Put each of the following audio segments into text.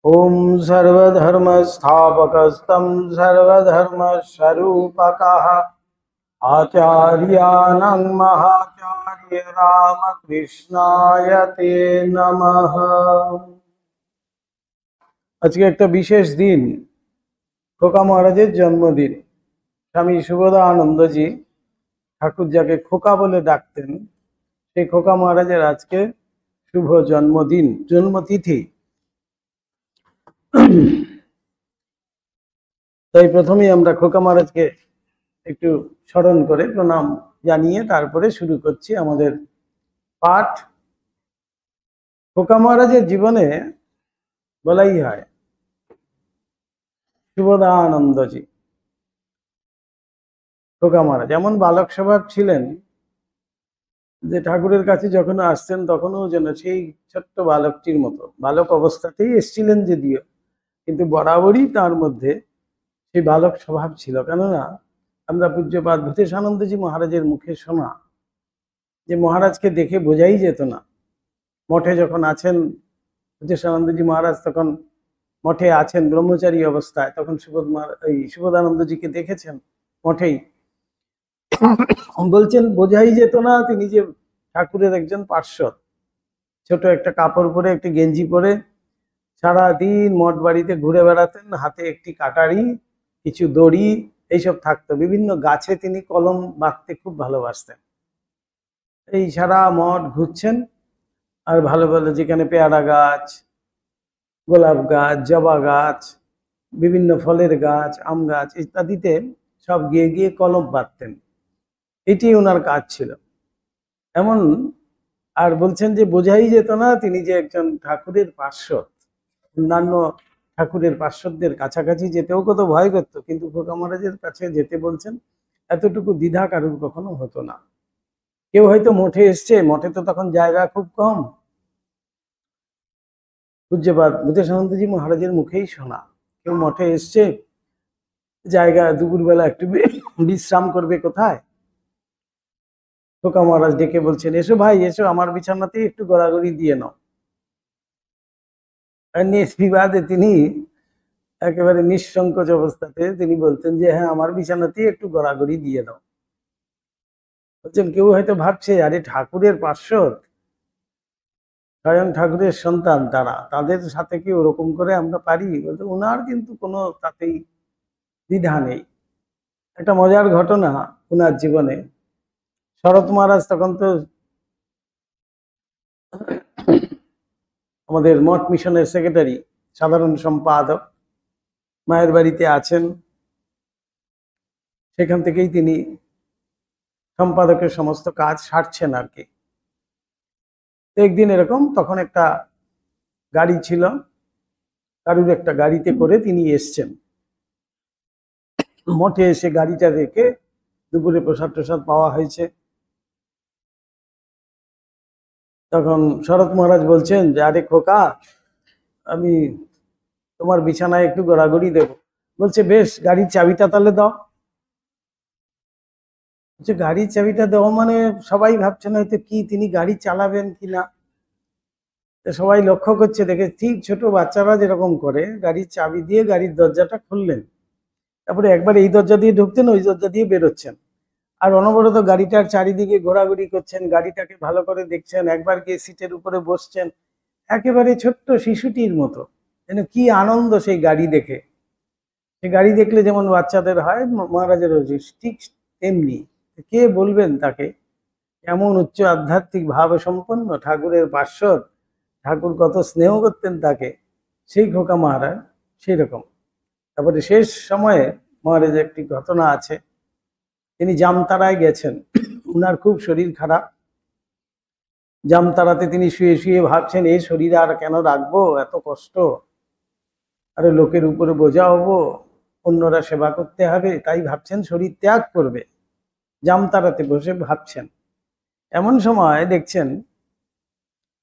ओम सर्वधर्मस्थापकस्तं सर्वधर्मस्वरूपकः आचार्याणां महाचार्य रामकृष्णाय ते नमः। আজকে একটা বিশেষ দিন, খোকা মহারাজের জন্মদিন। স্বামী সুবোধানন্দজি ঠাকুর যাকে খোকা বলে ডাকতেন, সেই খোকা মহারাজের আজকে শুভ জন্মদিন, জন্মতিথি। তাই প্রথমেই আমরা খোকা মহারাজকে একটু স্মরণ করে প্রণাম জানিয়ে তারপরে শুরু করছি আমাদের পাঠ। খোকা মহারাজের জীবনে বলাই হয় সুবোধানন্দজি, খোকা মহারাজ এমন বালক স্বভাব ছিলেন যে ঠাকুরের কাছে যখন আসতেন তখনও যেন সেই ছোট্ট বালকটির মতো, বালক অবস্থাতেই এসেছিলেন যদিও, কিন্তু বরাবরই তার মধ্যে সেই বালক স্বভাব ছিল। কেননা আমরা পূজ্যপাদ ভূতেশানন্দজি মহারাজের মুখে শোনা যে মহারাজকে দেখে বোঝাই যেত না। মঠে যখন আছেন ভূতেশানন্দজি মহারাজ, তখন মঠে আছেন ব্রহ্মচারী অবস্থায়, তখন সুবোধানন্দজিকে দেখেছেন মঠেই, বলছেন বোঝাই যেত না তিনি যে ঠাকুরের একজন পার্শ্বদ। ছোট একটা কাপড় পরে, একটি গেঞ্জি পরে সারাদিন মঠ বাড়িতে ঘুরে বেড়াতেন, হাতে একটি কাটারি, কিছু দড়ি এইসব থাকতো। বিভিন্ন গাছে তিনি কলম বাঁধতে খুব ভালোবাসতেন। এই সারা মঠ ঘুরছেন, আর ভালো ভালো যেখানে পেয়ারা গাছ, গোলাপ গাছ, জবা গাছ, বিভিন্ন ফলের গাছ, আম গাছ ইত্যাদিতে সব গিয়ে গিয়ে কলম বাঁধতেন। এটি ওনার কাজ ছিল। এমন, আর বলছেন যে বোঝাই যেত না তিনি যে একজন ঠাকুরের পার্শ্বদ। অন্যান্য ঠাকুরের পার্শ্বদের কাছাকাছি যেতেও কত ভয় করতো, কিন্তু খোকা মহারাজের কাছে যেতে বলছেন এতটুকু দ্বিধা কারুর কখনো হতো না। কেউ হয়তো মঠে এসছে, মঠে তো তখন জায়গা খুব কম, পূজ্যপাদ ভূতেশানন্দজি মহারাজের মুখেই শোনা, কেউ মঠে এসছে, জায়গা দুপুরবেলা একটু বিশ্রাম করবে কোথায়, খোকা মহারাজ ডেকে বলছেন এসো ভাই এসো, আমার বিছানাতেই একটু গড়াগড়ি দিয়ে নাও। নির্বিবাদে তিনি একেবারে নিঃসংকোচ অবস্থাতে তিনি বলতেন যে হ্যাঁ, আমার বিছানাতেই একটু গড়াগড়ি দিয়ে দাও। বলছেন কেউ হয়তো ভাবছে আরে ঠাকুরের পার্শ্বদ, স্বয়ং ঠাকুরের সন্তান তারা, তাদের সাথে কি ওরকম করে আমরা পারি? বলতে ওনার কিন্তু কোনো তাতেই দ্বিধা নেই। একটা মজার ঘটনা ওনার জীবনে, শরৎ মহারাজ তখন তো আমাদের মঠ মিশনের সেক্রেটারি, সাধারণ সম্পাদক, মায়ের বাড়িতে আছেন, সেখান থেকেই তিনি সম্পাদকের সমস্ত কাজ সারছেন আর কি। একদিন এরকম, তখন একটা গাড়ি ছিল, কারুর একটা গাড়িতে করে তিনি এসছেন মঠে। এসে গাড়িটা রেখে দুপুরে প্রসাদ টসাদ পাওয়া হয়েছে। তখন শরৎ মহারাজ বলছেন যে আরে খোকা, আমি তোমার বিছানায় একটু গড়াগড়ি দেব। বলছে বেশ, গাড়ির চাবিটা তাহলে দাও। বলছে গাড়ির চাবিটা দেওয়া মানে সবাই ভাবছেন হয়তো কি তিনি গাড়ি চালাবেন কিনা। সবাই লক্ষ্য করছে, দেখে ঠিক ছোট বাচ্চারা যেরকম করে, গাড়ির চাবি দিয়ে গাড়ির দরজাটা খুললেন, তারপরে একবার এই দরজা দিয়ে ঢুকতেন, ওই দরজা দিয়ে বেরোচ্ছেন, আর অনবরত গাড়িটার চারিদিকে ঘোরাঘুরি করছেন, গাড়িটাকে ভালো করে দেখছেন, একবার গিয়ে সিটের উপরে বসছেন, একেবারে ছোট্ট শিশুটির মতো। যেন কি আনন্দ সেই গাড়ি দেখে। সেই গাড়ি দেখলে যেমন বাচ্চাদের হয়, মহারাজেরও ঠিক তেমনি। কে বলবেন তাকে এমন উচ্চ আধ্যাত্মিক ভাব সম্পন্ন ঠাকুরের পার্শ্বদ, ঠাকুর কত স্নেহ করতেন তাকে, সেই খোকা মহারাজ সেই রকম। তারপরে শেষ সময়ে মহারাজের একটি ঘটনা আছে, তিনি জামতারায় গেছেন, উনার খুব শরীর খারাপ। জামতারাতে তিনি শুয়ে শুয়ে ভাবছেন এই শরীর আর কেন রাখবো, এত কষ্ট, আরে লোকের উপরে বোঝা হবো, অন্যরা সেবা করতে হবে, তাই ভাবছেন শরীর ত্যাগ করবে। জামতারাতে বসে ভাবছেন, এমন সময় দেখছেন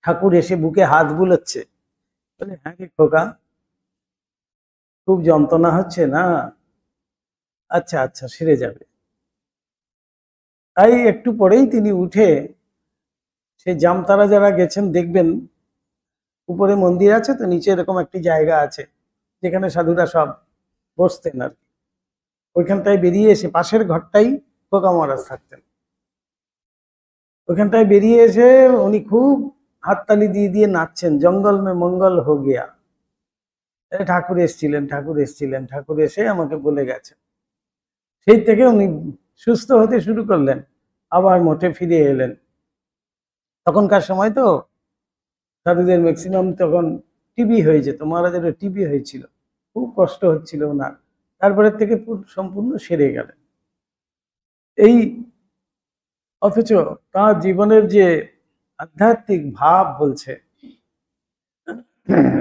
ঠাকুর এসে বুকে হাত বুলোচ্ছে। বলে হ্যাঁ রে খোকা, খুব যন্ত্রণা হচ্ছে না? আচ্ছা আচ্ছা, সেরে যাবে। তাই একটু পরেই তিনি উঠে, সেই জামতারা যারা গেছেন দেখবেন উপরে মন্দির আছে, তো নিচে এরকম একটি জায়গা আছে যেখানে সাধুরা সব বসতেন আর কি। ওইখানটায় বেরিয়ে এসে পাশের ঘরটাই খোকা মহারাজ থাকতেন। ওইখানটায় বেরিয়ে এসে উনি খুব হাততালি দিয়ে দিয়ে নাচছেন, জঙ্গল মে মঙ্গল হো গিয়া। ঠাকুর এসেছিলেন, ঠাকুর এসেছিলেন, ঠাকুর এসে আমাকে বলে গেছেন। সেই থেকে উনি সুস্থ হতে শুরু করলেন, আবার মঠে ফিরে এলেন। তখনকার সময় তো সাধুদের ম্যাক্সিমাম তখন টিবি হয়ে যেত, মহারাজেরও টিবি হয়েছিল, খুব কষ্ট হচ্ছিল ওনার। তারপরে থেকে সম্পূর্ণ সেরে গেলেন। এই অথচ তার জীবনের যে আধ্যাত্মিক ভাব বলছে,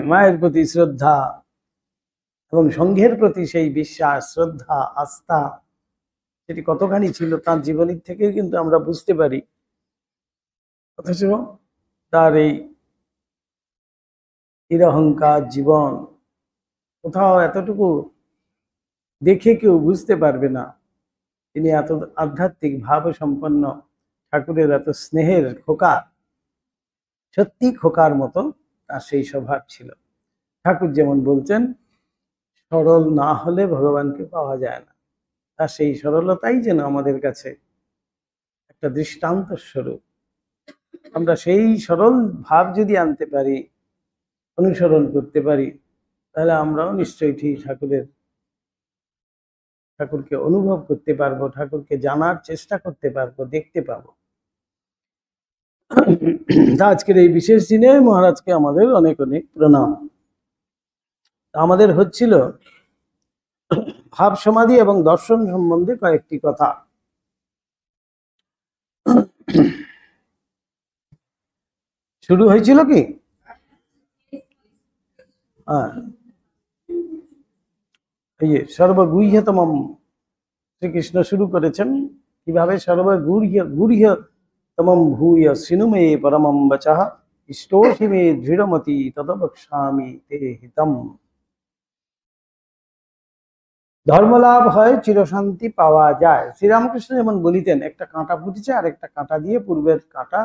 মায়ের প্রতি শ্রদ্ধা এবং সংঘের প্রতি সেই বিশ্বাস, শ্রদ্ধা, আস্থা, সেটি কতখানি ছিল তার জীবনীর থেকেই কিন্তু আমরা বুঝতে পারি। অথচ তার এই নিরহংকার জীবন কোথাও এতটুকু দেখে কেউ বুঝতে পারবে না তিনি এত আধ্যাত্মিক ভাব সম্পন্ন, ঠাকুরের এত স্নেহের খোকা, সত্যি খোকার মতো তার সেই স্বভাব ছিল। ঠাকুর যেমন বলছেন, সরল না হলে ভগবানকে পাওয়া যায় না। তার সেই সরলতাই যেন আমাদের কাছে একটা দৃষ্টান্ত স্বরূপ। আমরা সেই সরল ভাব যদি আনতে পারি, অনুসরণ করতে পারি, তাহলে আমরাও নিশ্চয়ই ঠিক ঠাকুরকে অনুভব করতে পারবো, ঠাকুরকে জানার চেষ্টা করতে পারবো, দেখতে পাবো। আজকের এই বিশেষ দিনে মহারাজকে আমাদের অনেক অনেক প্রণাম। আমাদের হচ্ছিল ভাব সমাধি এবং দর্শন সম্বন্ধে কয়েকটি কথা। শুরু হয়েছিল কি? এই যে সর্বগুহ্যতম শ্রীকৃষ্ণ শুরু করেছেন কিভাবে, সর্বগুহ্যতম ভূয় শৃণুমে পরমম বচঃ ইষ্টোষি মে দৃঢ়মতি তদবক্ষ্যামি তে হিতম। ধর্মলাভ হয়, চিরশান্তি পাওয়া যায়। শ্রীরামকৃষ্ণ যেমন বলিতেন, একটা কাঁটা ফুটেছে আর একটা কাঁটা দিয়ে পূর্বের কাঁটা,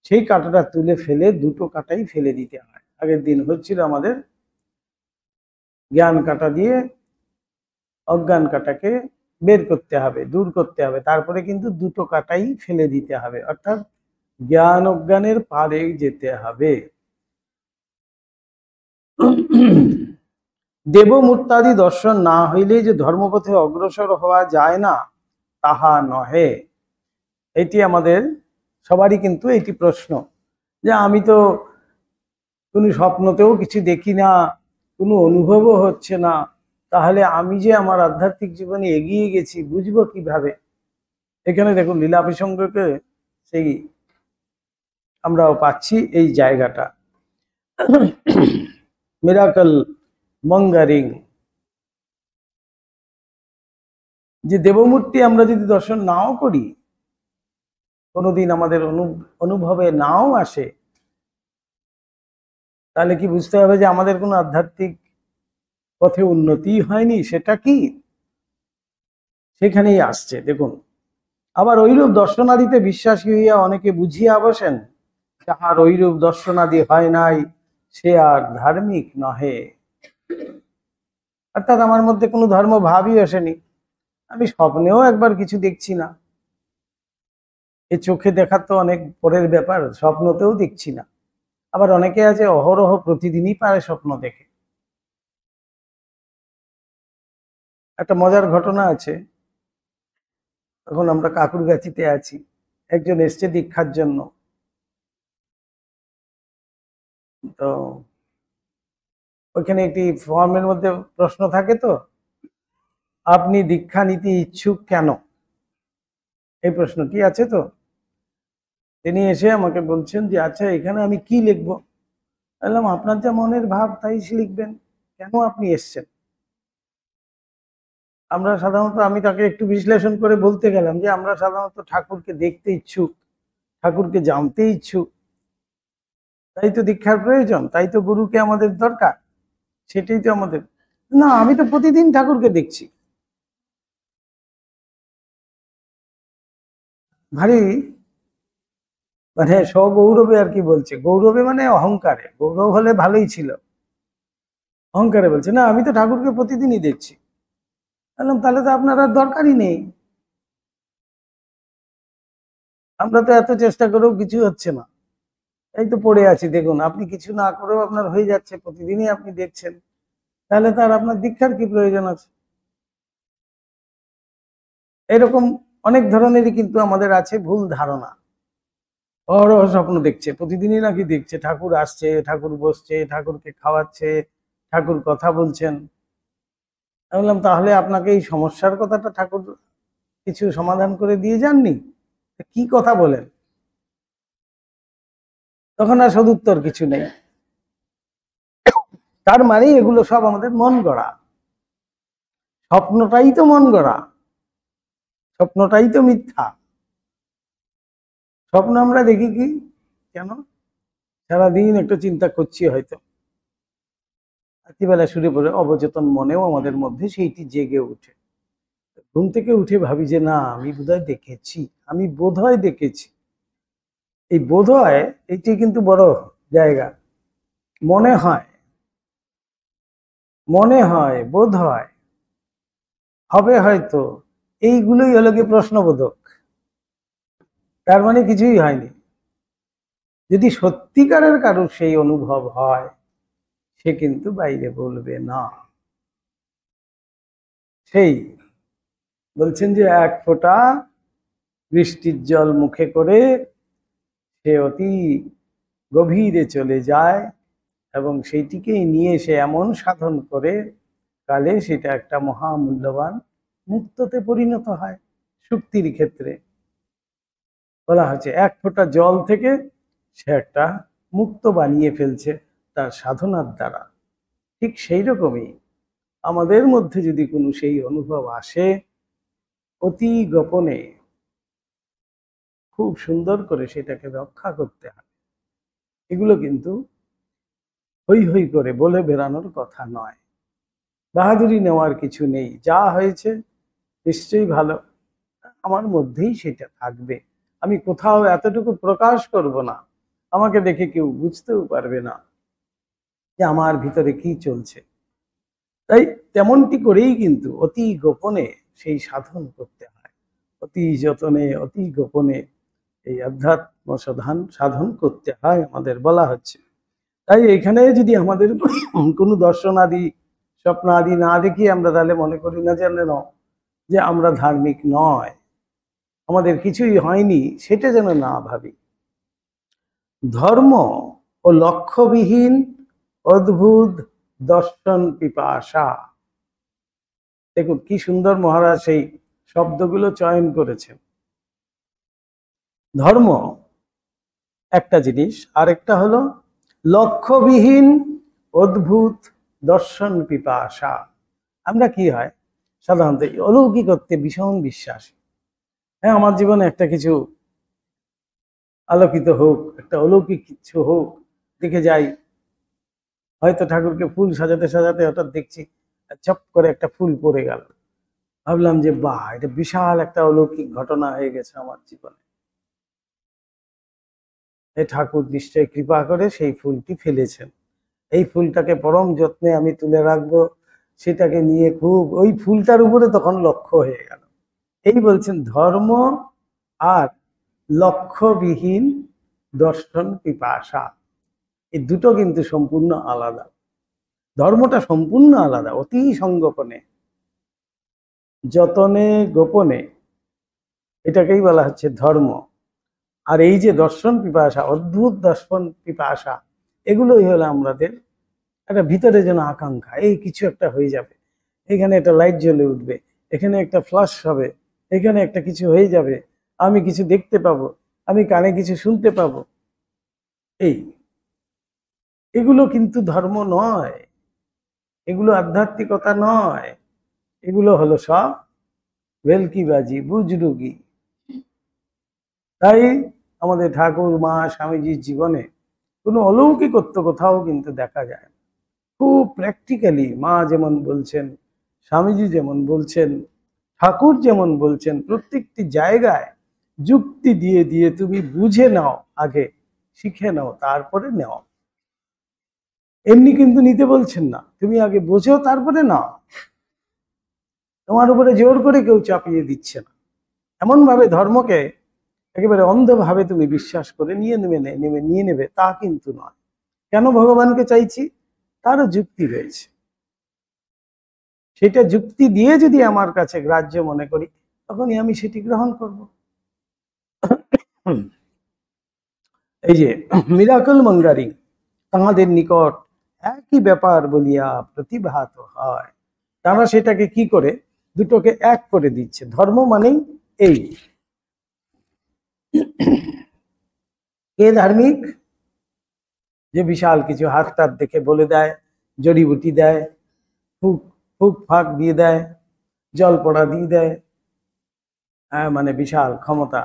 সেই কাঁটাটা তুলে ফেলে দুটো কাঁটাই ফেলে দিতে হয়। আগের দিন হচ্ছিল আমাদের জ্ঞান কাঁটা দিয়ে অজ্ঞান কাঁটাকে বের করতে হবে, দূর করতে হবে, তারপরে কিন্তু দুটো কাঁটাই ফেলে দিতে হবে, অর্থাৎ জ্ঞান অজ্ঞানের পারে যেতে হবে। দেবমূর্তাদি দর্শন না হইলে যে ধর্মপথে অগ্রসর হওয়া যায় না, তাহা নহে। এটি আমাদের সবারই কিন্তু এটি প্রশ্ন, যে আমি তো কোনো স্বপ্নতেও কিছু দেখি না, কোনো অনুভবও হচ্ছে না, তাহলে আমি যে আমার আধ্যাত্মিক জীবনে এগিয়ে গেছি বুঝবো কিভাবে? এখানে দেখুন লীলা প্রসঙ্গকে সেই আমরাও পাচ্ছি এই জায়গাটা। মিরাকল মঙ্গারিং, যে দেবমূর্তি আমরা যদি দর্শন নাও করি, কোনোদিন আমাদের অনুভবে নাও আসে, তাহলে কি বুঝতে হবে যে আমাদের কোনো আধ্যাত্মিক পথে উন্নতি হয়নি? সেটা কি সেখানেই আসছে। দেখুন, আবার ঐরূপ দর্শনাদিতে বিশ্বাসী হইয়া অনেকে বুঝিয়া বসেন, যাহার ঐরূপ দর্শনাদি হয় নাই সে আর ধার্মিক নহে। অর্থাৎ আমার মধ্যে কোনো ধর্ম ভাবই আসেনি, আমি স্বপ্নেও একবার কিছু দেখছি না, এ চোখে দেখার তো অনেক পরের ব্যাপার, স্বপ্নতেও দেখছি না। আবার অনেকে আছে অহরহ প্রতিদিনই পারে স্বপ্ন দেখে। একটা মজার ঘটনা আছে, তখন আমরা কাকুরগাছিতে আছি, একজন এসছে দীক্ষার জন্য। তো ওইখানে একটি ফর্মের মধ্যে প্রশ্ন থাকে, তো আপনি দীক্ষা নিতে ইচ্ছুক কেন, এই প্রশ্নটি আছে। তো তিনি এসে আমাকে বলছেন যে আচ্ছা এখানে আমি কি লিখবো? বললাম আপনার যা মনের ভাব তাই লিখবেন, কেন আপনি এসছেন? আমরা সাধারণত, আমি তাকে একটু বিশ্লেষণ করে বলতে গেলাম যে আমরা সাধারণত ঠাকুরকে দেখতে ইচ্ছুক, ঠাকুরকে জানতে ইচ্ছুক, তাই তো দীক্ষার প্রয়োজন, তাই তো গুরুকে আমাদের দরকার, সেটাই তো আমাদের। না, আমি তো প্রতিদিন ঠাকুরকে দেখছি। ভারী মানে স্বগৌরবে আর কি বলছে, গৌরবে মানে অহংকারে, গৌরব হলে ভালোই ছিল, অহংকারে বলছে না আমি তো ঠাকুরকে প্রতিদিনই দেখছি। বললাম তাহলে তো আপনার আর দরকারই নেই, আমরা তো এত চেষ্টা করেও কিছু হচ্ছে না, এই তো পড়ে আছি দেখুন, আপনি কিছু না করেও আপনার হয়ে যাচ্ছে, প্রতিদিনই আপনি দেখছেন, তাহলে তার আপনার দীক্ষার কি প্রয়োজন আছে? এরকম অনেক ধরনেরই কিন্তু আমাদের আছে ভুল ধারণা। অহরহ স্বপ্ন দেখছে, প্রতিদিনই নাকি দেখছে ঠাকুর আসছে, ঠাকুর বসছে, ঠাকুরকে খাওয়াচ্ছে, ঠাকুর কথা বলছেন। আমি বললাম তাহলে আপনাকে এই সমস্যার কথাটা ঠাকুর কিছু সমাধান করে দিয়ে যাননি, কি কথা বলেন? তখন আর সদুত্তর কিছু নেই। তার মানে এগুলো সব আমাদের মন গড়া, স্বপ্নটাই তো মন গড়া, স্বপ্নটাই তো মিথ্যা। স্বপ্ন আমরা দেখি কি কেন? সারাদিন একটু চিন্তা করছি হয়তো, রাত্রিবেলা শুরু করে অবচেতন মনেও আমাদের মধ্যে সেইটি জেগে ওঠে। ঘুম থেকে উঠে ভাবি যে না আমি বোধহয় দেখেছি, আমি বোধহয় দেখেছি। এই বোধহয় এইটি কিন্তু বড় জায়গা। মনে হয়, মনে হয়, বোধ হয়, হবে হয়তো, এইগুলোই হলো কি প্রশ্নবোধক। তার মানে কিছুই হয়নি। যদি সত্যিকারের কারোর সেই অনুভব হয়, সে কিন্তু বাইরে বলবে না। সেই বলছেন যে এক ফোঁটা বৃষ্টির জল মুখে করে সে অতি গভীরে চলে যায় এবং সেইটিকেই নিয়ে সে এমন সাধন করে কালে সেটা একটা মহামূল্যবান মুক্ততে পরিণত হয়। শুক্তির ক্ষেত্রে বলা হচ্ছে এক ফোঁটা জল থেকে সে একটা মুক্ত বানিয়ে ফেলছে তার সাধনার দ্বারা। ঠিক সেই রকমই আমাদের মধ্যে যদি কোনো সেই অনুভব আসে, অতি গোপনে খুব সুন্দর করে সেটাকে রক্ষা করতে হয়। এগুলো কিন্তু হই হই করে বলে বেরানোর কথা নয়, বাহাদুরি নেওয়ার কিছু নেই। যা হয়েছে নিশ্চয়ই ভালো, আমার মধ্যেই সেটা থাকবে, আমি কোথাও এতটুকু প্রকাশ করব না, আমাকে দেখে কেউ বুঝতেও পারবে না যে আমার ভিতরে কি চলছে। তাই তেমনটি করেই কিন্তু অতি গোপনে সেই সাধন করতে হয়, অতি যতনে অতি গোপনে এই আধ্যাত্ম সাধন সাধন করতে হয় আমাদের বলা হচ্ছে। তাই এখানে যদি আমাদের কোনো দর্শন আদি স্বপ্ন আদি না দেখি আমরা, তাহলে মনে করি না যেন যে আমরা ধার্মিক নয়, আমাদের কিছুই হয়নি, সেটা যেন না ভাবি। ধর্ম ও লক্ষ্যবিহীন অদ্ভুত দর্শন পিপাসা, দেখুন কি সুন্দর মহারাজ সেই শব্দগুলো চয়ন করেছেন। ধর্ম একটা জিনিস, আরেকটা হলো লক্ষ্যবিহীন অদ্ভুত দর্শন পিপাসা। আমরা কি হয় সাধারণত অলৌকিকত্বে ভীষণ বিশ্বাসী। হ্যাঁ আমার জীবনে একটা কিছু আলোকিত হোক, একটা অলৌকিক কিছু হোক, দেখে যাই। হয়তো ঠাকুরকে ফুল সাজাতে সাজাতে হঠাৎ দেখছি চপ করে একটা ফুল পড়ে গেল, ভাবলাম যে বাহ এটা বিশাল একটা অলৌকিক ঘটনা হয়ে গেছে আমার জীবনে। এই ঠাকুর নিশ্চয়ই কৃপা করে সেই ফুলটি ফেলেছেন, এই ফুলটাকে পরম যত্নে আমি তুলে রাখবো, সেটাকে নিয়ে খুব ওই ফুলটার উপরে তখন লক্ষ্য হয়ে গেল। এই বলছেন ধর্ম আর লক্ষ্যবিহীন দর্শন পিপাসা, এই দুটো কিন্তু সম্পূর্ণ আলাদা। ধর্মটা সম্পূর্ণ আলাদা, অতি সংগোপনে যতনে গোপনে, এটাকেই বলা হচ্ছে ধর্ম। আর এই যে দর্শন পিপাসা, অদ্ভুত দর্শন পিপাসা, এগুলোই হলো আমাদের একটা ভিতরে যেন আকাঙ্ক্ষা, এই কিছু একটা হয়ে যাবে, এখানে একটা লাইট জ্বলে উঠবে, এখানে একটা ফ্লাশ হবে, এখানে একটা কিছু হয়ে যাবে, আমি কিছু দেখতে পাবো, আমি কানে কিছু শুনতে পাবো। এই এগুলো কিন্তু ধর্ম নয়, এগুলো আধ্যাত্মিকতা নয়, এগুলো হলো সব ভেলকিবাজি, বুজরুগি। তাই আমাদের ঠাকুর মা স্বামীজির জীবনে কোনো অলৌকিকত্ব কোথাও কিন্তু দেখা যায় না। খুব প্র্যাকটিক্যালি মা যেমন বলছেন, স্বামীজি যেমন বলছেন, ঠাকুর যেমন বলছেন, প্রত্যেকটি জায়গায় যুক্তি দিয়ে দিয়ে তুমি বুঝে নাও, আগে শিখে নাও, তারপরে নাও। এমনি কিন্তু নিতে বলছেন না, তুমি আগে বোঝো তারপরে নাও। তোমার উপরে জোর করে কেউ চাপিয়ে দিচ্ছে না। এমন ভাবে ধর্মকে একেবারে অন্ধভাবে তুমি বিশ্বাস করে নিয়ে নেবে তা কিন্তু নয়। কেন ভগবানকে চাইছি, তারও যুক্তি রয়েছে। সেটা যুক্তি দিয়ে যদি আমার কাছে গ্রাহ্য মনে করি, তখনই আমি সেটি গ্রহণ করব। এই যে মিরাকল মঙ্গারিং, তাহাদের নিকট একই ব্যাপার বলিয়া প্রতিভাত হয়। তারা সেটাকে কি করে, দুটোকে এক করে দিচ্ছে। ধর্ম মানেই এই। কে ধার্মিক? যে বিশাল কিছু হাত টাত দেখে বলে দেয়, জড়িবুটি দেয়, ফুক ফুক ফাঁক দিয়ে দেয়, জল পড়া দিয়ে দেয়, মানে বিশাল ক্ষমতা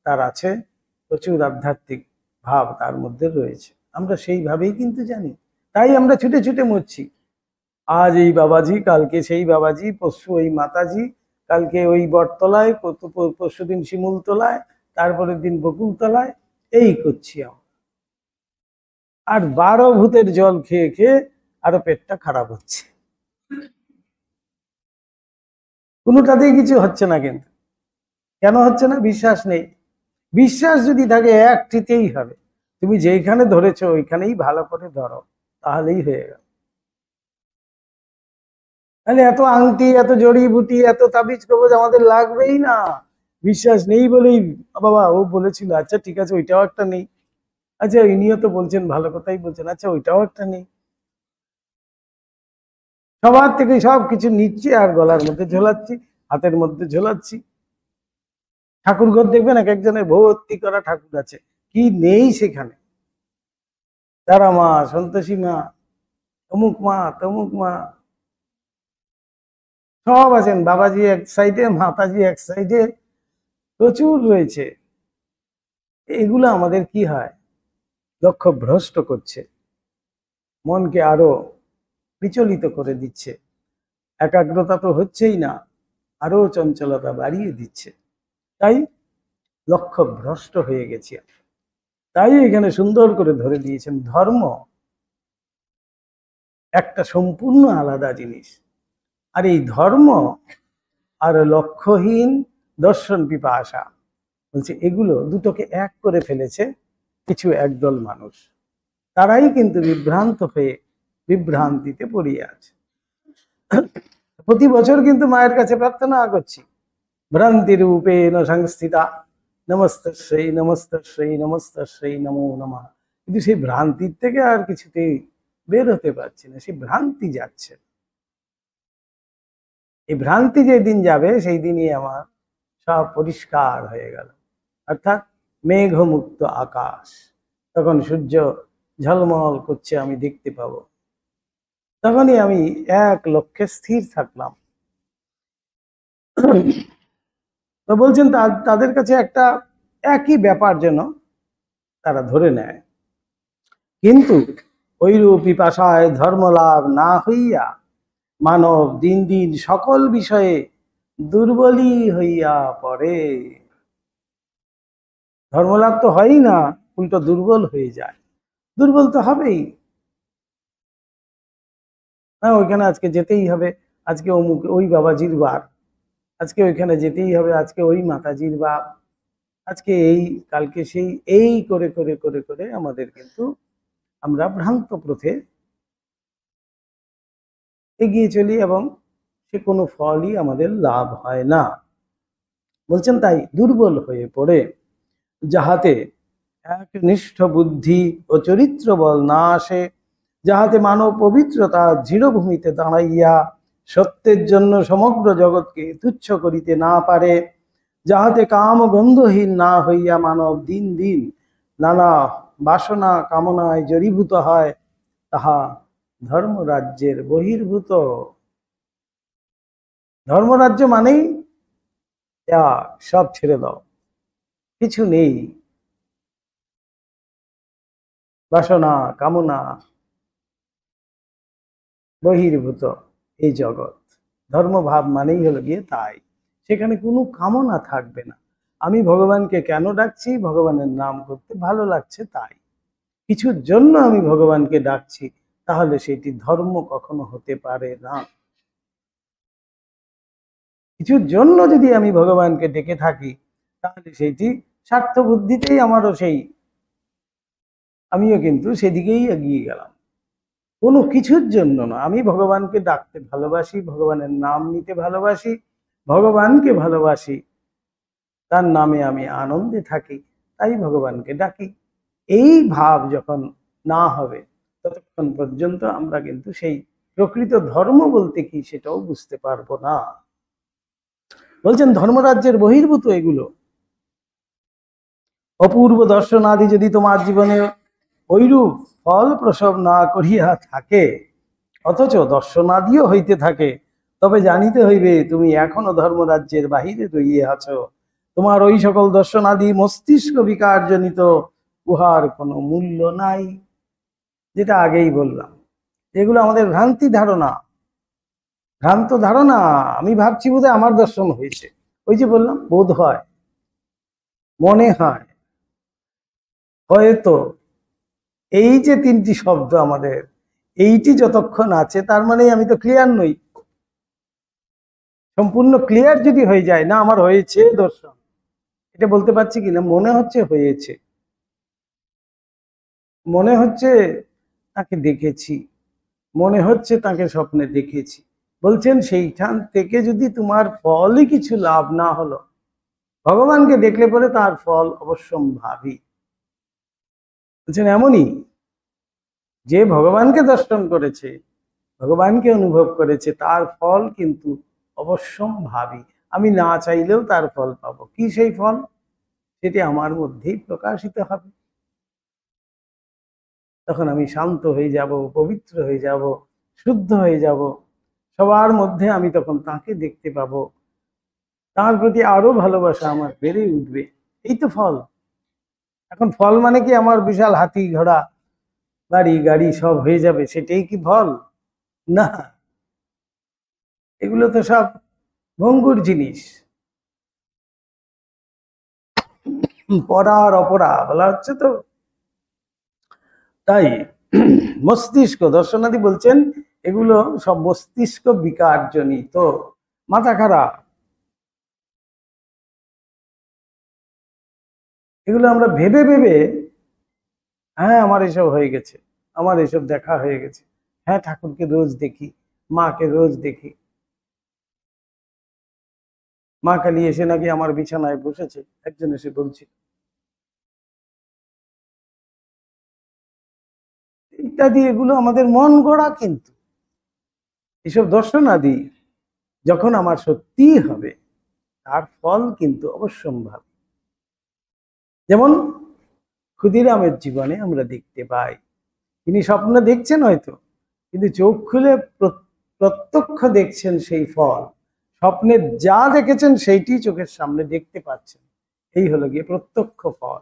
তার আছে, প্রচুর আধ্যাত্মিক ভাব তার মধ্যে রয়েছে। আমরা সেইভাবেই কিন্তু জানি, তাই আমরা ছুটে ছুটে মরছি। আজ এই বাবাজি, কালকে সেই বাবাজি, পরশু ওই মাতাজি, কালকে ওই বটতলায়, পরশুদিন শিমুল তলায়, তারপরের দিন বকুল তলায়, এই করছি আমরা। আর 12 ভূতের জল খেয়ে খেয়ে আরো পেটটা খারাপ হচ্ছে। কোনোটাতেই কিছু হচ্ছে না। কিন্তু কেন হচ্ছে না? বিশ্বাস নেই। বিশ্বাস যদি থাকে একটিতেই হবে। তুমি যেইখানে ধরেছো ওইখানেই ভালো করে ধরো, তাহলেই হয়ে গেল। তাহলে এত আংটি, এত জড়িবুটি, এত তাবিজ কবজ আমাদের লাগবেই না। বিশ্বাস নেই বলেই বাবা ও বলেছিল, আচ্ছা ঠিক আছে ওইটাও একটা নেই, আচ্ছা ইনিও তো বলছেন ভালো কথাই বলছেন, আচ্ছা ওইটাও একটা নেই। সবার থেকে সব কিছু নিচ্ছি আর গলার মধ্যে ঝোলাচ্ছি, হাতের মধ্যে ঝোলাচ্ছি। ঠাকুর ঘর দেখবেন এক একজনের ভর্তি করা ঠাকুর আছে, কি নেই সেখানে? তারা মা, সন্তোষী মা, অমুক মা, তমুক মা, সব আছেন। বাবাজি এক সাইডে, মাতাজি এক সাইডে, প্রচুর রয়েছে। এগুলো আমাদের কি হয়, লক্ষ্য ভ্রষ্ট করছে, মনকে আরো বিচলিত করে দিচ্ছে। একাগ্রতা তো হচ্ছেই না, আরো চঞ্চলতা বাড়িয়ে দিচ্ছে। তাই লক্ষ্য ভ্রষ্ট হয়ে গেছে। তাই এখানে সুন্দর করে ধরে দিয়েছেন, ধর্ম একটা সম্পূর্ণ আলাদা জিনিস। আর এই ধর্ম আর লক্ষ্যহীন দর্শন পিপাসা, বলছে এগুলো দুটোকে এক করে ফেলেছে কিছু একদল মানুষ। তারাই কিন্তু বিভ্রান্ত হয়ে বিভ্রান্তিতে পড়িয়ে আছে। প্রতি বছর কিন্তু মায়ের কাছে প্রার্থনা করছি, ভ্রান্তি রূপেণ সংস্থিতা, নমস্তস্যৈ নমস্তস্যৈ নমস্তস্যৈ নমো নমঃ। কিন্তু সেই ভ্রান্তির থেকে আর কিছুতেই বের হতে পারছি না, সেই ভ্রান্তি যাচ্ছে। এই ভ্রান্তি যেদিন যাবে সেই দিনই আমার সব পরিষ্কার হয়ে গেল, অর্থাৎ মেঘমুক্ত আকাশ। তখন সূর্য ঝলমল করছে, আমি দেখতে পাবো। তখনই আমি এক লক্ষ্যে স্থির থাকলাম। তো বলছেন তাদের কাছে একটা একই ব্যাপার যেন তারা ধরে নেয়। কিন্তু ঐরূপ পিপাসায় ধর্মলাভ না হইয়া মানব দিন দিন সকল বিষয়ে দুর্বলই হইয়া পড়ে। ধর্মলাভ তো হয়ই না, উল্টো দুর্বল হয়ে যায়। দুর্বল তো হবেই না, ওইখানে আজকে যেতেই হবে, আজকে অমুক ওই বাবাজির বার, আজকে ওইখানে যেতেই হবে, আজকে ওই মাতাজির বাপ, আজকে এই, কালকে সেই, এই করে করে করে করে আমাদের কিন্তু আমরা ভ্রান্ত পথে এগিয়ে চলি এবং সে কোনো ফলই আমাদের লাভ হয় না। বলছেন তাই দুর্বল হয়ে পড়ে, যাহাতে একনিষ্ঠ বুদ্ধি ও চরিত্র বল না আসে, যাহাতে মানব পবিত্রতা দৃঢ়ভূমিতে দাঁড়াইয়া সত্যের জন্য সমগ্র জগৎকে তুচ্ছ করিতে না পারে, যাহাতে কাম গন্ধহীন না হইয়া মানব দিন দিন নানা বাসনা কামনায় জড়ীভূত হয়, তাহা ধর্মরাজ্যের বহির্ভূত। ধর্মরাজ্য মানেই সব ছেড়ে দাও, কিছু নেই, বাসনা কামনা বহির্ভূত এই জগৎ। ধর্মভাব মানেই হলো গিয়ে তাই, সেখানে কোনো কামনা থাকবে না। আমি ভগবানকে কেন ডাকছি? ভগবানের নাম করতে ভালো লাগছে তাই। কিছুর জন্য আমি ভগবানকে ডাকছি, তাহলে সেটি ধর্ম কখনো হতে পারে না। কিছুর জন্য যদি আমি ভগবানকে ডেকে থাকি, তাহলে সেটি স্বার্থ বুদ্ধিতেই আমারও আমিও কিন্তু সেদিকেই এগিয়ে গেলাম। কোনো কিছুর জন্য না। আমি ভগবানকে ডাকতে ভালোবাসি, ভগবানের নাম নিতে ভালোবাসি, ভগবানকে ভালোবাসি, তার নামে আমি আনন্দে থাকি, তাই ভগবানকে ডাকি। এই ভাব যখন না হবে, ততক্ষণ পর্যন্ত আমরা কিন্তু সেই প্রকৃত ধর্ম বলতে কি সেটাও বুঝতে পারবো না। বলছেন ধর্মরাজ্যের বহির্ভূত এগুলো। অপূর্ব দর্শনাদি যদি তোমার জীবনে ঐরূপ ফল প্রসব না করিয়া থাকে, অথচ দর্শনাদিও হইতে থাকে, তবে জানিতে হইবে তুমি এখনো ধর্মরাজ্যের বাহিরে রইয়াছ। তোমার ওই সকল দর্শনাদি মস্তিষ্ক বিকারজনিত, উহার কোনো মূল্য নাই। যেটা আগেই বললাম, এগুলো আমাদের ভ্রান্তি ধারণা, ভ্রান্ত ধারণা। আমি ভাবছি বোধহয় আমার দর্শন হয়েছে। ওই যে বললাম, বোধ হয়, মনে হয়, হয়তো, এই যে তিনটি শব্দ আমাদের, এইটি যতক্ষণ আছে তার মানে আমি তো ক্লিয়ার নই। সম্পূর্ণ ক্লিয়ার যদি হয়ে যায়, না আমার হয়েছে দর্শন, এটা বলতে পারছি কিনা, মনে হচ্ছে হয়েছে, মনে হচ্ছে তাকে দেখেছি, মনে হচ্ছে তাকে স্বপ্নে দেখেছি। বলছেন সেইখান থেকে যদি তোমার ফলই কিছু লাভ না হলো, ভগবানকে দেখলে পরে তার ফল অবশ্যম্ভাবী। বলছেন এমনই, যে ভগবানকে দর্শন করেছে, ভগবানকে অনুভব করেছে, তার ফল কিন্তু অবশ্যম্ভাবী। আমি না চাইলেও তার ফল পাবো। কি সেই ফল? সেটি আমার মধ্যেই প্রকাশিত হবে। তখন আমি শান্ত হয়ে যাব, পবিত্র হয়ে যাব, শুদ্ধ হয়ে যাব। সবার মধ্যে আমি তখন তাকে দেখতে পাবো, তার প্রতি আরো ভালোবাসা আমার বেড়ে উঠবে। এই তো ফল। এখন ফল মানে কি আমার বিশাল হাতি ঘোড়া বাড়ি গাড়ি সব হয়ে যাবে, সেটাই কি ফল? না, এগুলো তো সব ভঙ্গুর জিনিস। পরার অপরা বলা হচ্ছে তো। তাই মস্তিষ্ক দর্শনাদি বলছেন এগুলো সব মস্তিষ্ক বিকারজনিত, মাথা খারাপ। এগুলো আমরা ভেবে ভেবে, হ্যাঁ আমার এসব হয়ে গেছে, আমার এসব দেখা হয়ে গেছে, হ্যাঁ ঠাকুরকে রোজ দেখি, মাকে রোজ দেখি, মা কালী এসে নাকি আমার বিছানায় বসেছে, একজন এসে বলছিল, ইত্যাদি। এগুলো আমাদের মন গড়া, কিন্তু এসব দর্শনাদি যখন আমার সত্যি হবে, তার ফল কিন্তু অবশ্যম্ভাবী। যেমন ক্ষুদিরামের জীবনে আমরা দেখতে পাই, তিনি স্বপ্ন দেখছেন হয়তো, কিন্তু চোখ খুলে প্রত্যক্ষ দেখছেন সেই ফল। স্বপ্নে যা দেখেছেন সেইটি চোখের সামনে দেখতে পাচ্ছেন। এই হলো গিয়ে প্রত্যক্ষ ফল,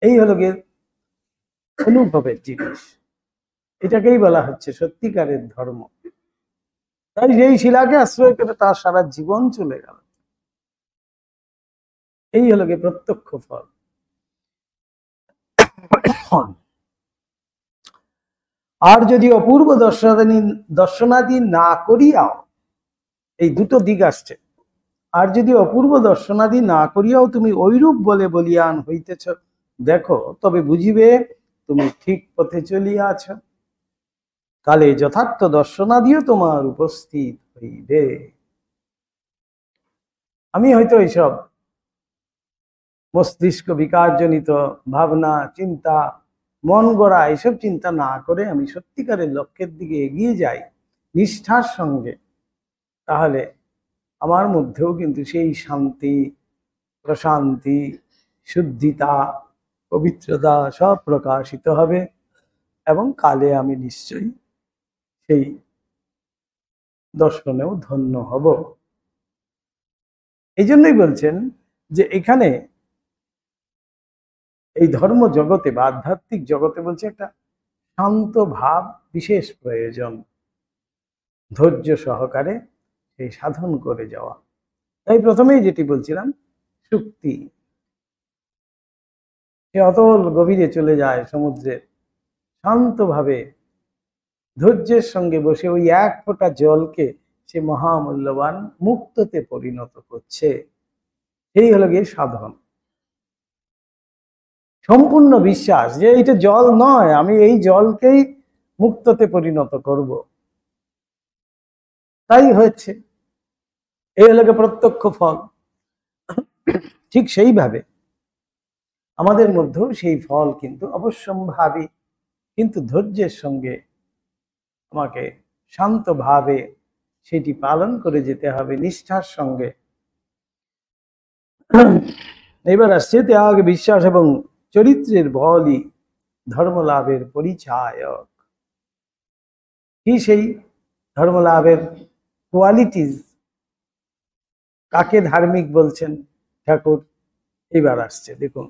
এই হলো গিয়ে অনুভবের জিনিস। এটাকেই বলা হচ্ছে সত্যিকারের ধর্ম। তাই যেই শিলাকে আশ্রয় করে তার সারা জীবন চলে গেল। এই হলো গিয়ে প্রত্যক্ষ ফল। আর যদি অপূর্ব দর্শনাদি না করিয়াও, এই দুটো দিক আসছে, আর যদি অপূর্ব দর্শনাদি না করিয়াও তুমি ঐরূপ বলে বলিয়ান হইতেছ, দেখো তবে বুঝিবে তুমি ঠিক পথে চলিয়াছ। কালে যথার্থ দর্শনাদিও তোমার উপস্থিত হইবে। আমি হয়তো এইসব মস্তিষ্ক বিকারজনিত ভাবনা চিন্তা, মন গড়া এসব চিন্তা না করে আমি সত্যিকারের লক্ষ্যের দিকে এগিয়ে যাই নিষ্ঠার সঙ্গে, তাহলে আমার মধ্যেও কিন্তু সেই শান্তি, প্রশান্তি, শুদ্ধিতা, পবিত্রতা সব প্রকাশিত হবে, এবং কালে আমি নিশ্চয়ই সেই দর্শনেও ধন্য হব। এই জন্যই বলছেন যে এখানে এই ধর্ম জগতে বা আধ্যাত্মিক জগতে বলছে একটা শান্ত ভাব বিশেষ প্রয়োজন, ধৈর্য সহকারে সেই সাধন করে যাওয়া। তাই প্রথমেই যেটি বলছিলাম, শুক্তি, সে অতল গভীরে চলে যায় সমুদ্রে, শান্তভাবে ধৈর্যের সঙ্গে বসে ওই এক ফোঁটা জলকে সে মহামূল্যবান মুক্ততে পরিণত করছে। এই হলো গিয়ে সাধন। সম্পূর্ণ বিশ্বাস যে এইটা জল নয়, আমি এই জলকেই মুক্ততে পরিণত করব, তাই হচ্ছে। এই হলো গিয়ে প্রত্যক্ষ ফল। ঠিক সেইভাবে আমাদের মধ্যেও সেই ফল কিন্তু অবশ্যম্ভাবী, কিন্তু ধৈর্যের সঙ্গে আমাকে শান্তভাবে সেটি পালন করে যেতে হবে, নিষ্ঠার সঙ্গে। এবার আসছে ত্যাগ, বিশ্বাস এবং চরিত্রের বলই ধর্মলাভের পরিচায়ক। কি সেই ধর্মলাভের কোয়ালিটিজ? কাকে ধার্মিক বলছেন ঠাকুর? এবার আসছে দেখুন।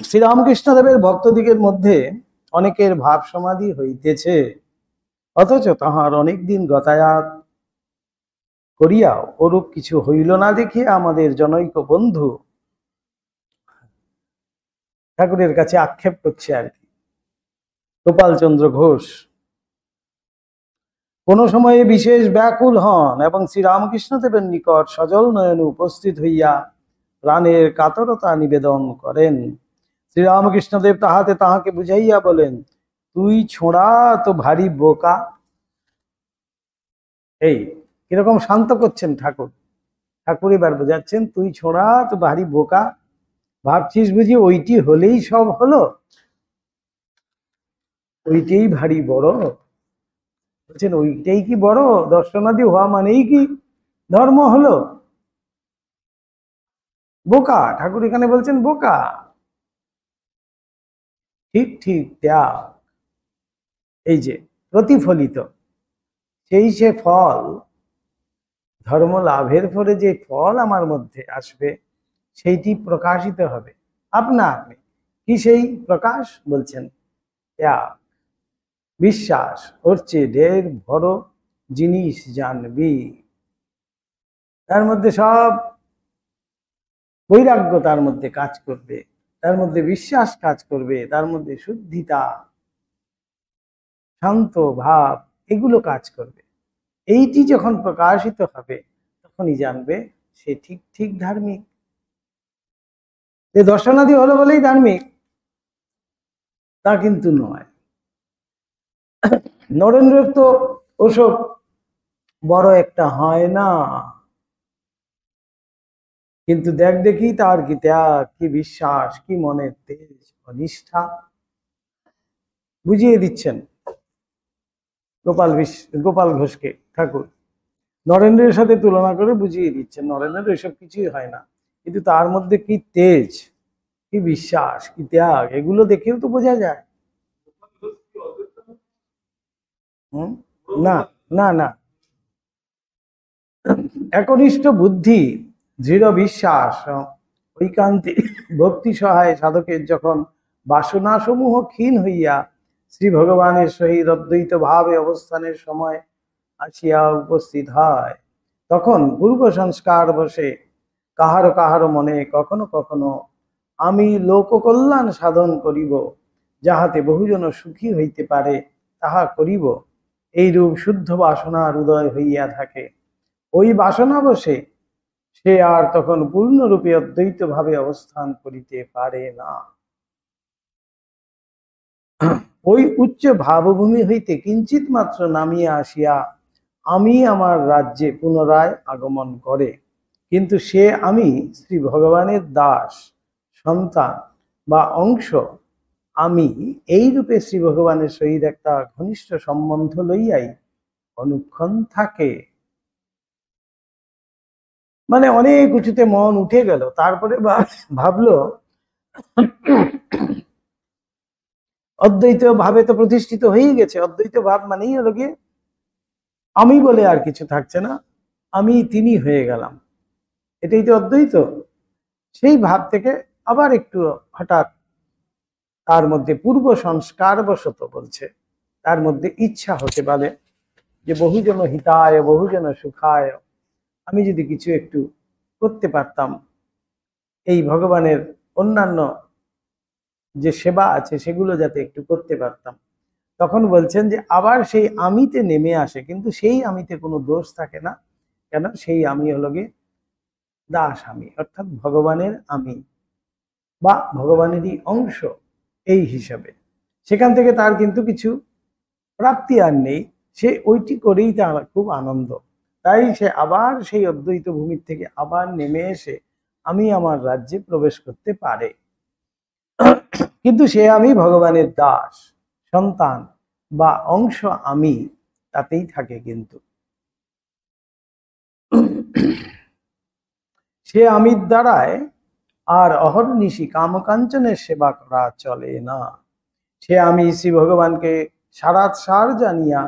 শ্রীরামকৃষ্ণদেবের ভক্তদিগের মধ্যে অনেকের ভাব সমাধি হইতেছে, অথচ তাহার অনেক দিন গতায়াত করিয়াও ওরূপ কিছু হইল না দেখিয়া আমাদের জনৈক বন্ধু ঠাকুরের কাছে আক্ষেপ করছে আর কি। গোপালচন্দ্র ঘোষ কোন সময়ে বিশেষ ব্যাকুল হন এবং শ্রীরামকৃষ্ণদেবের নিকট সজল নয়নে উপস্থিত হইয়া প্রাণের কাতরতা নিবেদন করেন। শ্রীরামকৃষ্ণদেব তাহাকে বুঝাইয়া বলেন, তুই ছোঁড়া তো ভারী বোকা। এই কিরকম শান্ত করছেন ঠাকুর। ঠাকুর এবার বোঝাচ্ছেন, তুই ছোঁড়া তো ভারী বোকা, ভাবছিস বুঝি ওইটি হলেই সব হলো, ওইটাই ভারী বড়। বলছেন ওইটাই কি বড়? দর্শনাদি হওয়া মানেই কি ধর্ম হলো? বোকা। ঠাকুর এখানে বলছেন বোকা। ঠিক ঠিক ত্যাগ, এই যে প্রতিফলিত, সেই সে ফল, ধর্ম লাভের পরে যে ফল আমার মধ্যে আসবে সেইটি প্রকাশিত হবে আপনা আপনি। কি সেই প্রকাশ? বলছেন ত্যাগ, বিশ্বাস, ওর চেয়ে ঢের বড় জিনিস জানবি। তার মধ্যে সব বৈরাগ্য তার মধ্যে কাজ করবে, তার মধ্যে বিশ্বাস কাজ করবে, তার মধ্যে শুদ্ধিতা, শান্ত ভাব, এগুলো কাজ করবে। এইটি যখন প্রকাশিত হবে তখনই জানবে সে ঠিক ঠিক ধার্মিক। যে দর্শনাদি হলো বলেই ধার্মিক তা কিন্তু নয়। নরেন্দ্রের তো ওসব বড় একটা হয় না, কিন্তু দেখি তার কি ত্যাগ, কি বিশ্বাস, কি মনের তেজ, নিষ্ঠা বুঝিয়ে দিচ্ছেন গোপাল ঘোষকে ঠাকুর। নরেন্দ্রের সাথে তুলনা করে বুঝিয়ে দিচ্ছেন নরেন্দ্রের এসব কিছুই হয় না, কিন্তু তার মধ্যে কি তেজ, কি বিশ্বাস, কি ত্যাগ, এগুলো দেখেও তো বোঝা যায়। না না না, একনিষ্ঠ বুদ্ধি, দৃঢ় বিশ্বাস, ঐকান্তিক ভক্তি সহায় সাধকের যখন বাসনা সমূহ ক্ষীণ হইয়া শ্রী ভগবানের সহিত অদ্বৈত ভাবে অবস্থানের সময় আসিয়া উপস্থিত হয়, তখন পূর্ব সংস্কার বসে কাহারো কাহারো মনে কখনো কখনো আমি লোককল্যাণ সাধন করিব, যাহাতে বহুজন সুখী হইতে পারে, তাহা করিব, এইরূপ শুদ্ধ বাসনার উদয় হইয়া থাকে। ওই বাসনা বসে সে আর তখন পূর্ণরূপে অদ্বৈত ভাবে অবস্থান করিতে পারে না। ওই উচ্চ ভাবভূমি হইতে কিঞ্চিত মাত্র নামিয়া আসিয়া আমি আমার রাজ্যে পুনরায় আগমন করে, কিন্তু সে আমি শ্রী ভগবানের দাস, সন্তান বা অংশ। আমি এই রূপে শ্রী ভগবানের সহিত একটা ঘনিষ্ঠ সম্বন্ধ লইয়াই অনুক্ষণ থাকে। মানে অনেক উঁচুতে মন উঠে গেল, তারপরে ভাবলো অদ্বৈত ভাবে তো প্রতিষ্ঠিত হয়ে গেছে। অদ্বৈত ভাব মানেই হলো গিয়ে আমি বলে আর কিছু থাকছে না, আমি তিনি হয়ে গেলাম, এটাই তো অদ্বৈত। সেই ভাব থেকে আবার একটু হঠাৎ তার মধ্যে পূর্ব সংস্কার বশত বলছে, তার মধ্যে ইচ্ছা হতে পারে যে বহুজন হিতায় বহুজন সুখায় আমি যদি কিছু একটু করতে পারতাম, এই ভগবানের অন্যান্য যে সেবা আছে সেগুলো যাতে একটু করতে পারতাম। তখন বলছেন যে আবার সেই আমিতে নেমে আসে, কিন্তু সেই আমিতে কোনো দোষ থাকে না। কেন? সেই আমি হলো গিয়ে দাস আমি, অর্থাৎ ভগবানের আমি বা ভগবানেরই অংশ এই হিসাবে। সেখান থেকে তার কিন্তু কিছু প্রাপ্তি আর নেই, সে ওইটি করেই তার খুব আনন্দ। তাই সে আবার সেই অদ্বৈত ভূমির থেকে আবার নেমে এসে আমি আমার রাজ্যে প্রবেশ করতে পারে। কিন্তু সে আমি ভগবানের দাস, সন্তান বা অংশ আমি, তাতেই থাকে। কিন্তু সে আমির দ্বারায় আর অহর্নিশি কামকাঞ্চনের সেবা করা চলে না। সে আমি শ্রী ভগবানকে সারাৎ সার জানিয়া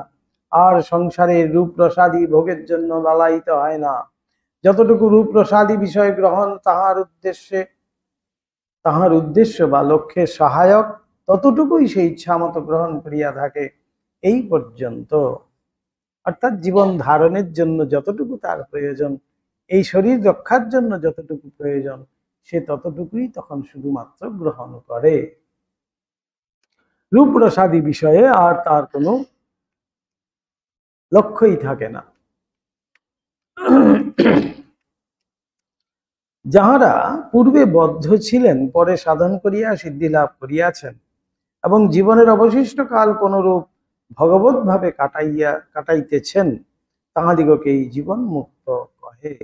আর সংসারের রূপ প্রসাদী ভোগের জন্য লালায়িত হয় না। যতটুকু রূপ প্রসাদী বিষয় গ্রহণ তাহার উদ্দেশ্য বা লক্ষ্যের সহায়ক, ততটুকুই সে ইচ্ছা মতো গ্রহণ করিয়া থাকে এই পর্যন্ত। অর্থাৎ জীবন ধারণের জন্য যতটুকু তার প্রয়োজন, এই শরীর রক্ষার জন্য যতটুকু প্রয়োজন, সে ততটুকুই তখন শুধুমাত্র গ্রহণ করে। রূপ প্রসাদী বিষয়ে আর তার কোনো লক্ষ্যই থাকে না। যাহারা পূর্বে বদ্ধ ছিলেন, পরে সাধন করিয়া সিদ্ধি লাভ করিয়াছেন এবং জীবনের অবশিষ্ট কাল কোনরূপ ভগবত ভাবে কাটাইতেছেন, তাহাদিগকে এই জীবন মুক্ত কহে।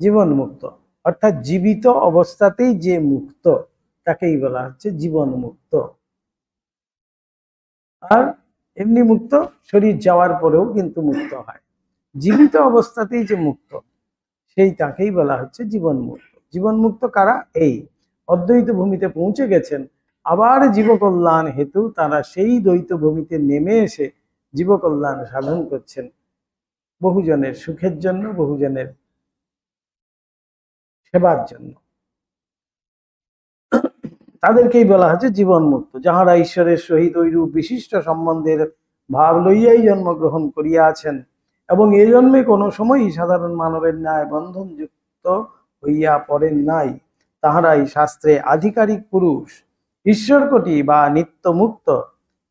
জীবন মুক্ত অর্থাৎ জীবিত অবস্থাতেই যে মুক্ত, তাকেই বলা হচ্ছে জীবন মুক্ত। আর এমনি মুক্ত শরীর যাওয়ার পরেও কিন্তু মুক্ত হয়। জীবিত অবস্থাতেই যে মুক্ত, সেই তাকেই বলা হচ্ছে জীবন মুক্ত। জীবন মুক্ত কারা? এই অদ্বৈত ভূমিতে পৌঁছে গেছেন, আবার জীবকল্যাণ হেতু তারা সেই দ্বৈত ভূমিতে নেমে এসে জীবকল্যাণ সাধন করছেন, বহুজনের সুখের জন্য, বহুজনের সেবার জন্য। তাদেরকেই বলা হচ্ছে জীবন মুক্ত। যাহারা ঈশ্বরের সহিত ঐরূপ বিশিষ্ট সম্বন্ধের ভাব লইয়াই জন্মগ্রহণ করিয়াছেন এবং এই জন্মে কোনো সময়ই সাধারণ মানবের ন্যায় বন্ধনযুক্ত হইয়া পড়েন নাই, তাহারাই শাস্ত্রে আধিকারিক পুরুষ, ঈশ্বরকোটি বা নিত্যমুক্ত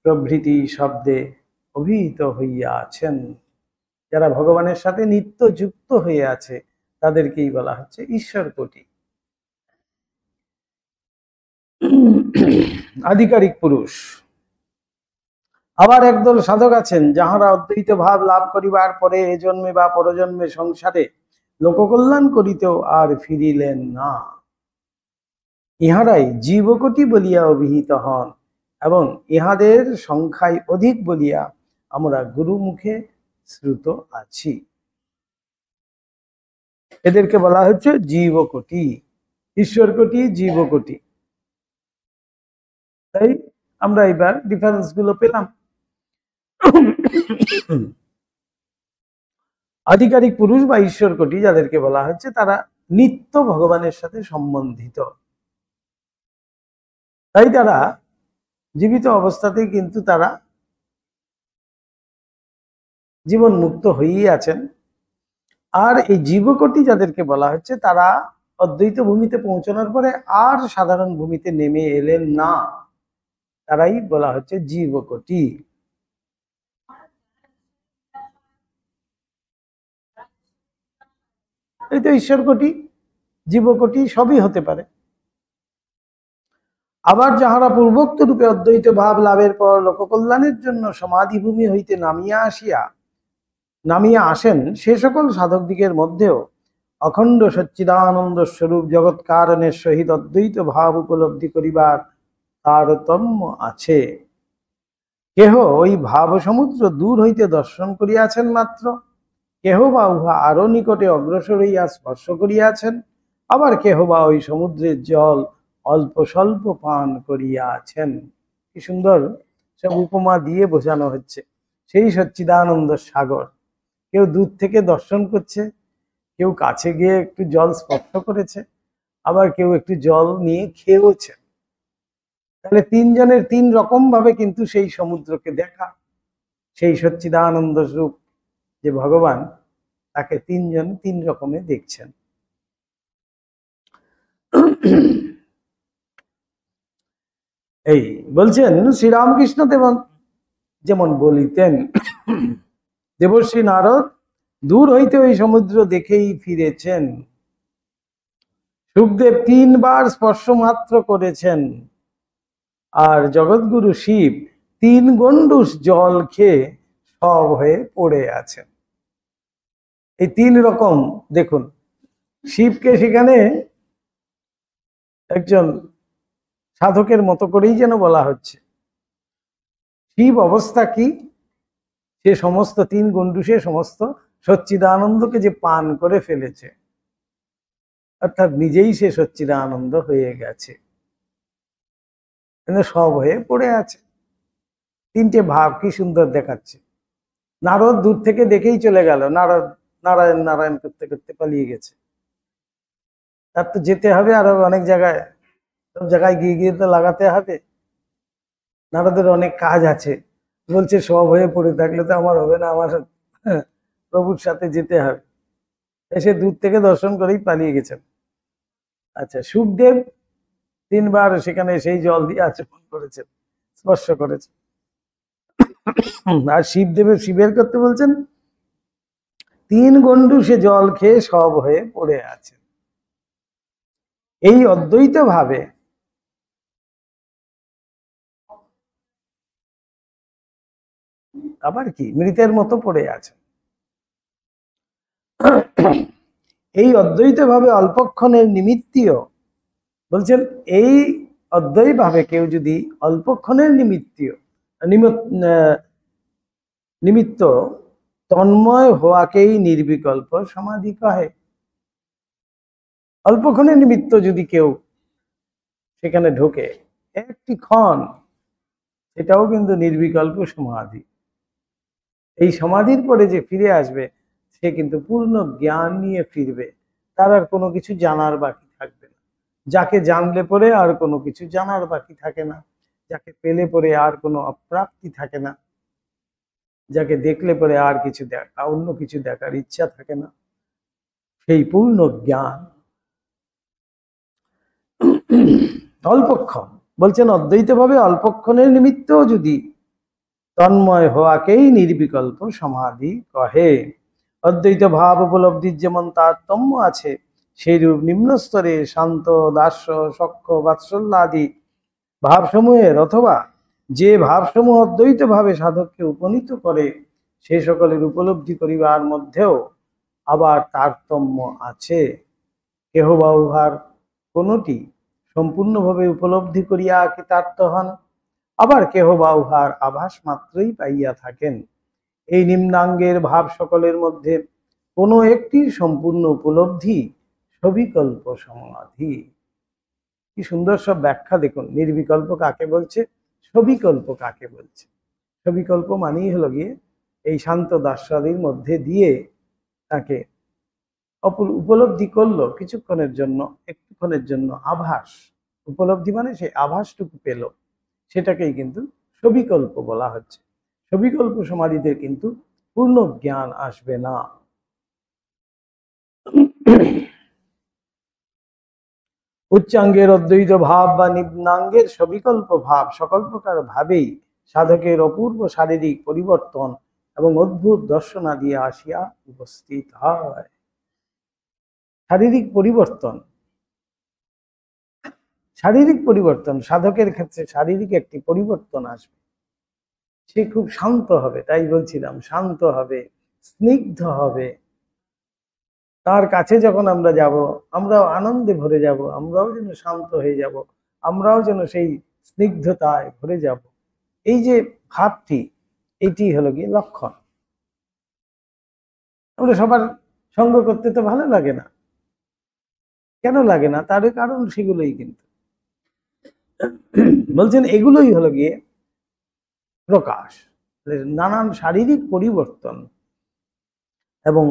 প্রভৃতি শব্দে অভিহিত হইয়াছেন। যারা ভগবানের সাথে নিত্য যুক্ত হয়ে আছে, তাদেরকেই বলা হচ্ছে ঈশ্বরকোটি, আধিকারিক পুরুষ। আবার একদল সাধক আছেন, যাহারা অদ্বৈত ভাব লাভ করিবার পরে এ জন্মে বা পরজন্মে সংসারে লোককল্যাণ করিতেও আর ফিরিলেন না। ইহারাই জীবকোটি বলিয়া অভিহিত হন এবং ইহাদের সংখ্যায় অধিক বলিয়া আমরা গুরু মুখে শ্রুত আছি। এদেরকে বলা হচ্ছে জীবকোটি, ঈশ্বরকোটি, জীবকোটি। তাই আমরা এবার ডিফারেন্স গুলো পেলাম। আধিকারিক পুরুষ বা ঈশ্বরকোটি যাদেরকে বলা হচ্ছে, তারা নিত্য ভগবানের সাথে সম্বন্ধিত। তাই তারা জীবিত অবস্থাতেই কিন্তু তারা জীবন মুক্ত হয়েই আছেন। আর এই জীবকোটি যাদেরকে বলা হচ্ছে, তারা অদ্বৈত ভূমিতে পৌঁছানোর পরে আর সাধারণ ভূমিতে নেমে এলেন না, তারাই বলা হচ্ছে জীবকোটি। এই তো ঈশ্বরকোটি, জীবকোটি সবই হতে পারে। আবার যাহারা পূর্বোক্ত রূপে অদ্বৈত ভাব লাভের পর লোককল্যাণের জন্য সমাধিভূমি হইতে নামিয়া আসেন, সে সকল সাধক দিগের মধ্যেও অখণ্ড সচ্চিদানন্দ স্বরূপ জগৎ কারণের সহিত অদ্বৈত ভাব উপলব্ধি করিবার তারতম্য আছে। কেহ ওই ভাব সমুদ্র দূর হইতে দর্শন করিয়াছেন মাত্র, কেহ বা উহা আরো নিকটে অগ্রসর হইয়া স্পর্শ করিয়াছেন, আবার কেহ বা ওই সমুদ্রের জল অল্প স্বল্প পান করিয়াছেন। কি সুন্দর সব উপমা দিয়ে বোঝানো হচ্ছে। সেই সচ্চিদানন্দ সাগর কেউ দূর থেকে দর্শন করছে, কেউ কাছে গিয়ে একটু জল স্পর্শ করেছে, আবার কেউ একটু জল নিয়ে খেয়েওছে। তাহলে তিনজনের তিন রকম ভাবে কিন্তু সেই সমুদ্রকে দেখা। সেই সচ্চিদানন্দ রূপ যে ভগবান, তাকে তিনজন তিন রকমে দেখছেন। এই বলছেন শ্রীরামকৃষ্ণ দেবন যেমন বলিতেন, দেবর্ষি নারদ দূর হইতে ওই সমুদ্র দেখেই ফিরেছেন। সুখদেব 3 বার স্পর্শ মাত্র করেছেন, আর জগৎগুরু শিব 3 গণ্ডূষ জল খেয়ে সব হয়ে পড়ে আছেন। এই 3 রকম দেখুন, শিবকে সেখানে একজন সাধকের মতো করেই যেন বলা হচ্ছে। শিব অবস্থা কি, সে সমস্ত 3 গণ্ডূষে সমস্ত সচ্চিদানন্দকে যে পান করে ফেলেছে, অর্থাৎ নিজেই সে সচ্চিদানন্দ হয়ে গেছে, কিন্তু সব হয়ে পড়ে আছে। 3টে ভাব কি সুন্দর দেখাচ্ছে। নারদ দূর থেকে দেখেই চলে গেল, নারদ নারায়ণ নারায়ণ করতে করতে পালিয়ে গেছে। তার তো যেতে হবে আরো অনেক জায়গায়, সব জায়গায় গিয়ে গিয়ে তো লাগাতে হবে। নারদের অনেক কাজ আছে, বলছে সব হয়ে পড়ে থাকলে তো আমার হবে না, আমার প্রভুর সাথে যেতে হবে। এসে দূর থেকে দর্শন করেই পালিয়ে গেছেন। আচ্ছা, সুখদেব 3 বার সেখানে সেই জল দিয়ে আচমন করেছেন, স্পর্শ করেছেন। আর শিবের করতে বলছেন 3 গণ্ডূষে জল খেয়ে সব হয়ে পড়ে আছে। এই অদ্বৈত ভাবে আবার কি মৃতের মতো পড়ে আছে। এই অদ্বৈত ভাবে অল্পক্ষণের নিমিত্তীয় বলছেন, এই অদ্বৈত ভাবে কেউ যদি অল্পক্ষণের নিমিত্ত তন্ময় হওয়াকেই নির্বিকল্প সমাধি কহে। অল্পক্ষণের নিমিত্ত যদি কেউ সেখানে ঢোকে, একটি ক্ষণ, সেটাও কিন্তু নির্বিকল্প সমাধি। এই সমাধির পরে যে ফিরে আসবে, সে কিন্তু পূর্ণ জ্ঞান নিয়ে ফিরবে, তার আর কোনো কিছু জানার বাকি থাকবে না। যাকে জানলে পরে আর কোনো কিছু জানার বাকি থাকে না, যাকে পেলে পরে আর কোনো অপ্রাপ্তি থাকে না, যাকে দেখলে পরে আর কিছু অন্য কিছু দেখার ইচ্ছা থাকে না, সেই পূর্ণ জ্ঞান। অল্পক্ষণ বলছেন অদ্বৈত ভাবে অল্পক্ষণের নিমিত্ত যদি তন্ময় হওয়াকেই নির্বিকল্প সমাধি কহে। অদ্বৈত ভাব উপলব্ধির যেমন তারতম্য আছে, সেইরূপ নিম্ন স্তরে শান্ত, দাস্য, সখ্য, বাৎসল্যাদি ভাবসমূহের অথবা যে ভাবসমূহ অদ্বৈত ভাবে সাধককে উপনীত করে, সে সকলের উপলব্ধি করিবার মধ্যেও আবার তারতম্য আছে। কেহ বা উহার কোনটি সম্পূর্ণভাবে উপলব্ধি করিয়া কৃতার্থ হন, আবার কেহ বা উহার আভাস মাত্রই পাইয়া থাকেন। এই নিম্নাঙ্গের ভাব সকলের মধ্যে কোনো একটির সম্পূর্ণ উপলব্ধি সবিকল্প সমাধি। কি সুন্দর সব ব্যাখ্যা দেখুন। নির্বিকল্প কাকে বলছে, সবিকল্প কাকে বলছে। সবিকল্প মানেই হলো গিয়ে এই শান্ত দাস্যাদির মধ্যে দিয়ে তাকে উপলব্ধি করলো কিছুক্ষণের জন্য, একটুক্ষণের জন্য আভাস, উপলব্ধি মানে সেই আভাসটুকু পেল, সেটাকেই কিন্তু সবিকল্প বলা হচ্ছে। সবিকল্প সমাধিতে কিন্তু পূর্ণ জ্ঞান আসবে না। উচ্চাঙ্গের অদ্বৈত ভাব বা নিম্নাঙ্গের সবিকল্প ভাব সকল প্রকার ভাবেই সাধকের অপূর্ব শারীরিক পরিবর্তন এবং অদ্ভুত দর্শনাদি আসিয়া উপস্থিত হয়। শারীরিক পরিবর্তন, শারীরিক পরিবর্তন সাধকের ক্ষেত্রে শারীরিক একটি পরিবর্তন আসবে। সে খুব শান্ত হবে, তাই বলছিলাম শান্ত হবে, স্নিগ্ধ হবে। তার কাছে যখন আমরা যাব, আমরাও আনন্দে ভরে যাব, আমরাও যেন শান্ত হয়ে যাব, আমরাও যেন সেই স্নিগ্ধতায় ভরে যাব। এই যে ভাবটি, এটি হলো গিয়ে লক্ষণ। আমরা সবার সঙ্গ করতে তো ভালো লাগে না, কেন লাগে না? তার কারণ সেগুলোই কিন্তু বলছেন, এগুলোই হলো গিয়ে প্রকাশ। নানান শারীরিক পরিবর্তন এবং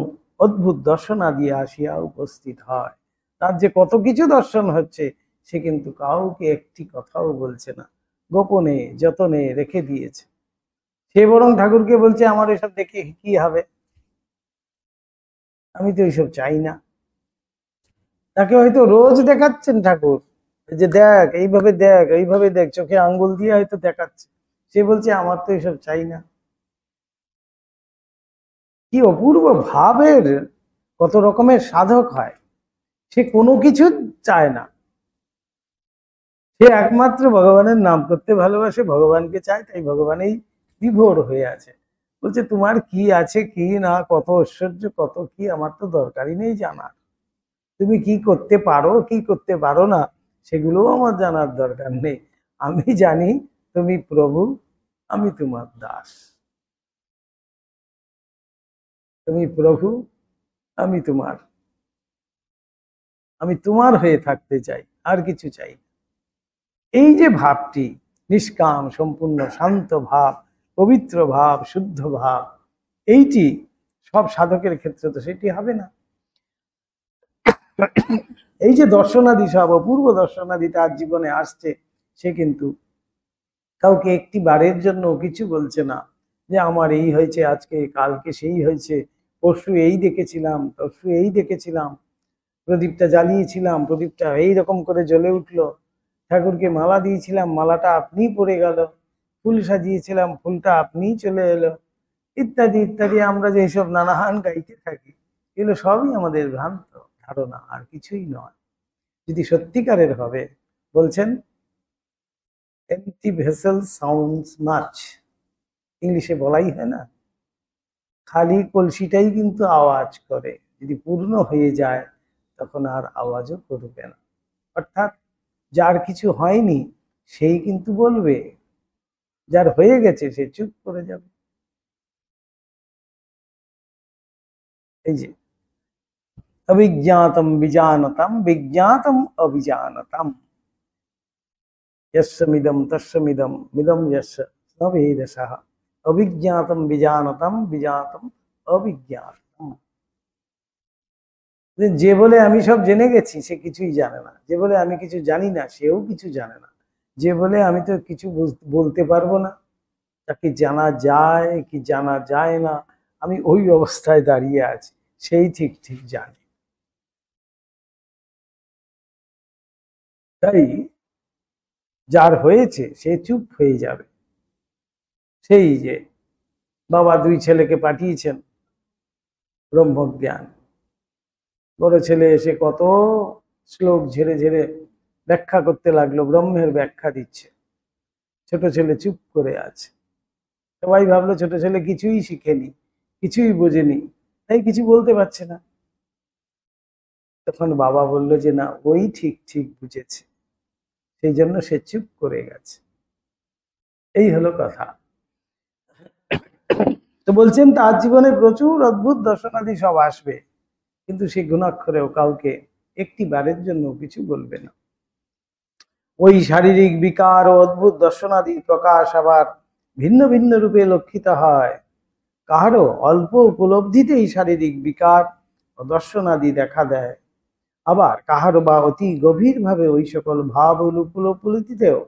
অদ্ভুত দর্শনাদি আসিয়া উপস্থিত হয়। তার যে কত কিছু দর্শন হচ্ছে, সে কিন্তু কাউকে একটি কথাও বলছে না, গোপনে যতনে রেখে দিয়েছে। সে বরং ঠাকুরকে বলছে, আমার এসব দেখে কি হবে, আমি তো এইসব চাই না। তাকে হয়তো রোজ দেখাচ্ছেন ঠাকুর, যে দেখ এইভাবে দেখ, এইভাবে দেখ, চোখে আঙ্গুল দিয়ে হয়তো দেখাচ্ছে। সে বলছে আমার তো এইসব চাই না। কি অপূর্ব ভাবের কত রকমের সাধক হয়। সে কোনো কিছু চায় না, সে একমাত্র ভগবানের নাম করতে ভালোবাসে, ভগবানকে চায়, তাই ভগবানেই বিভোর হয়ে আছে। বলছে তোমার কি আছে কি না, কত ঐশ্বর্য কত কি, আমার তো দরকারই নেই জানার। তুমি কি করতে পারো কি করতে পারো না, সেগুলোও আমার জানার দরকার নেই। আমি জানি তুমি প্রভু, আমি তোমার দাস। তুমি প্রভু, আমি তোমার, আমি তোমার হয়ে থাকতে চাই, আর কিছু চাই না। এই যে ভাবটি, নিষ্কাম সম্পূর্ণ শান্ত ভাব, পবিত্র ভাব, শুদ্ধ ভাব, এইটি সব সাধকের ক্ষেত্রে তো সেটি হবে না। এই যে দর্শনাদি, সব অপূর্ব দর্শনাদি তার জীবনে আসছে, সে কিন্তু কাউকে একটি বারের জন্য কিছু বলছে না যে আমার এই হয়েছে আজকে, কালকে সেই হয়েছে, পরশু এই দেখেছিলাম, পরশু এই দেখেছিলাম, প্রদীপটা জ্বালিয়েছিলাম, প্রদীপটা এইরকম করে জ্বলে উঠলো, ঠাকুরকে মালা দিয়েছিলাম, মালাটা আপনি পড়ে গেল, ফুল সাজিয়েছিলাম, ফুলটা আপনিই চলে এলো, ইত্যাদি ইত্যাদি। আমরা যে সব নানাহান গাইতে থাকি, এগুলো সবই আমাদের ভ্রান্ত ধারণা, আর কিছুই নয়। যদি সত্যিকারের হবে, বলছেন এমটি ভেসেল সাউন্ডস মাচ, ইংলিশে বলাই হয় না, খালি কলসিটাই কিন্তু আওয়াজ করে, যদি পূর্ণ হয়ে যায় তখন আর আওয়াজও করবে না। অর্থাৎ যার কিছু হয়নি সেই কিন্তু বলবে, যার হয়ে গেছে সে চুপ করে যাবে। এই যে অভিজ্ঞাতম বিজানতম বিজ্ঞাতম অভিজানতম, यस्य मिदं तस्य मिदं मिदं यस्य न वेदसः, অভিজ্ঞাতম বিজানতম বিজাতম অভিজ্ঞাতম। যে বলে আমি সব জেনে গেছি সে কিছুই জানে না, যে বলে আমি কিছু জানি না সেও কিছু জানে না, যে বলে আমি তো কিছু বলতে পারবো না, তাকে জানা যায় কি জানা যায় না, আমি ওই অবস্থায় দাঁড়িয়ে আছি, সেই ঠিক ঠিক জানে। তাই যার হয়েছে সে চুপ হয়ে যাবে। সেই যে বাবা দুই ছেলেকে পাঠিয়েছেন ব্রহ্মজ্ঞান, বড় ছেলে এসে কত শ্লোক ঝেড়ে ঝেড়ে ব্যাখ্যা করতে লাগলো, ব্রহ্মের ব্যাখ্যা দিচ্ছে, ছোট ছেলে চুপ করে আছে। সবাই ভাবলো ছোট ছেলে কিছুই শিখেনি, কিছুই বোঝেনি, তাই কিছু বলতে পারছে না। তখন বাবা বললো যে না, ওই ঠিক ঠিক বুঝেছে, সেই জন্য সে চুপ করে গেছে। এই হলো কথা। তো বলছেন তার জীবনে প্রচুর অদ্ভুত দর্শনাদি সব আসবে, কিন্তু সে গুণাক্ষরেও কাউকে একটি বারের জন্য কিছু বলবে না। ওই শারীরিক বিকার ও অদ্ভুত দর্শনাদি প্রকাশ আবার ভিন্ন ভিন্ন রূপে লক্ষিত হয়। কাহারও অল্প উপলব্ধিতেই শারীরিক বিকার ও দর্শনাদি দেখা দেয়, আবার কাহারও বা অতি গভীরভাবে ওই সকল ভাব ও উপলব্ধিতেও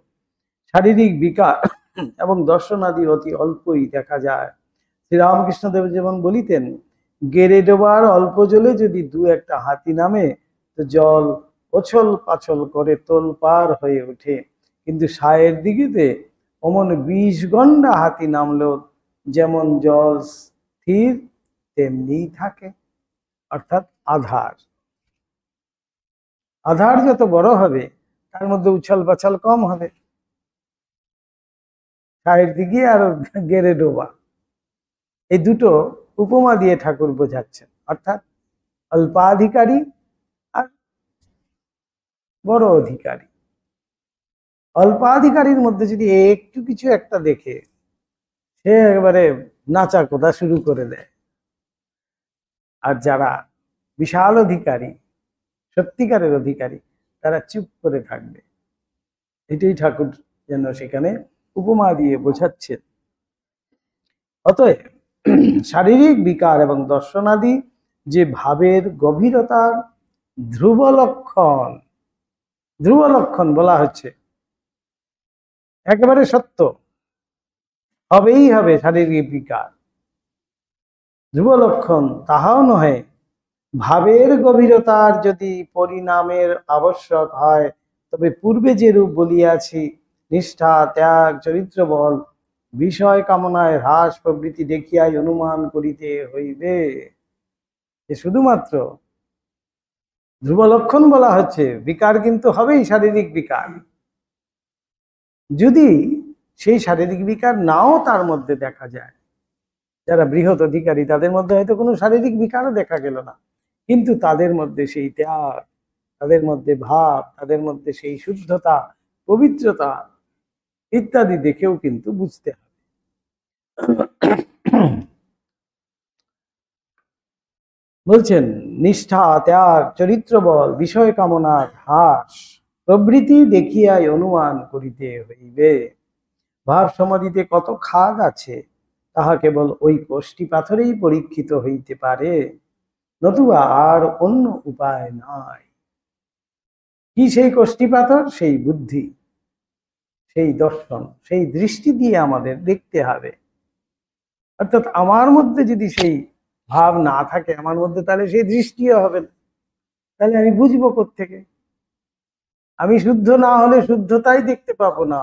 শারীরিক বিকার এবং দর্শনাদি অতি অল্পই দেখা যায়। শ্রীরামকৃষ্ণদেব যেমন বলিতেন, গেড়ে ডোবার অল্প জলে যদি দু একটা হাতি নামে, তো জল ওছল পাছল করে তোল পার হয়ে ওঠে, কিন্তু সায়ের দিঘিতে অমন 20 গন্ডা হাতি নামলেও যেমন জল স্থির তেমনি থাকে। অর্থাৎ আধার, আধার যত বড় হবে তার মধ্যে উছল পাছল কম হবে। সায়ের দিঘি আর গেড়ে ডোবা, এই দুটো উপমা দিয়ে ঠাকুর বোঝাচ্ছেন। অর্থাৎ অল্পাধিকারী আর বড় অধিকারী। অল্পাধিকারীর মধ্যে যদি একটু কিছু একটা দেখে, সে একেবারে নাচা কোদা শুরু করে দেয়। আর যারা বিশাল অধিকারী, সত্যিকারের অধিকারী, তারা চুপ করে থাকবে। এটাই ঠাকুর যেন সেখানে উপমা দিয়ে বোঝাচ্ছেন। অতএব শারীরিক বিকার এবং দর্শনাদি যে ভাবের গভীরতার ধ্রুব লক্ষণ, ধ্রুব লক্ষণ বলা হচ্ছে, একেবারে সত্য, হবেই হবে শারীরিক বিকার। ধ্রুব লক্ষণ তাহাও নহে ভাবের গভীরতার যদি পরিণামের আবশ্যক হয়, তবে পূর্বে যে রূপ বলিয়াছি, নিষ্ঠা, ত্যাগ, চরিত্র বল, বিষয় কামনায় হ্রাস প্রভৃতি দেখিয়াই অনুমান করিতে হইবে। যে শুধুমাত্র ধ্রুব লক্ষণ বলা হচ্ছে, বিকার কিন্তু হবেই, শারীরিক বিকার। যদি সেই শারীরিক বিকার নাও তার মধ্যে দেখা যায়, যারা বৃহৎ অধিকারী তাদের মধ্যে হয়তো কোনো শারীরিক বিকারও দেখা গেল না, কিন্তু তাদের মধ্যে সেই ত্যাগ, তাদের মধ্যে ভাব, তাদের মধ্যে সেই শুদ্ধতা, পবিত্রতা ইত্যাদি দেখেও কিন্তু বুঝতে হবে। বলছেন নিষ্ঠা, ত্যাগ, চরিত্র বল, বিষয় কামনার হ্রাস প্রভৃতি দেখিয়াই অনুমান করিতে হইবে। ভাব সমাধিতে কত খাদ আছে, তাহা কেবল ওই কোষ্ঠী পাথরেই পরীক্ষিত হইতে পারে, নতুবা আর অন্য উপায় নাই। কি সেই কোষ্ঠী পাথর? সেই বুদ্ধি, সেই দর্শন, সেই দৃষ্টি দিয়ে আমাদের দেখতে হবে। অর্থাৎ আমার মধ্যে যদি সেই ভাব না থাকে আমার মধ্যে, তাহলে সেই দৃষ্টিও হবে না। তাহলে আমি বুঝবো কোত্থেকে? আমি শুদ্ধ না হলে শুদ্ধতাই দেখতে পাবো না।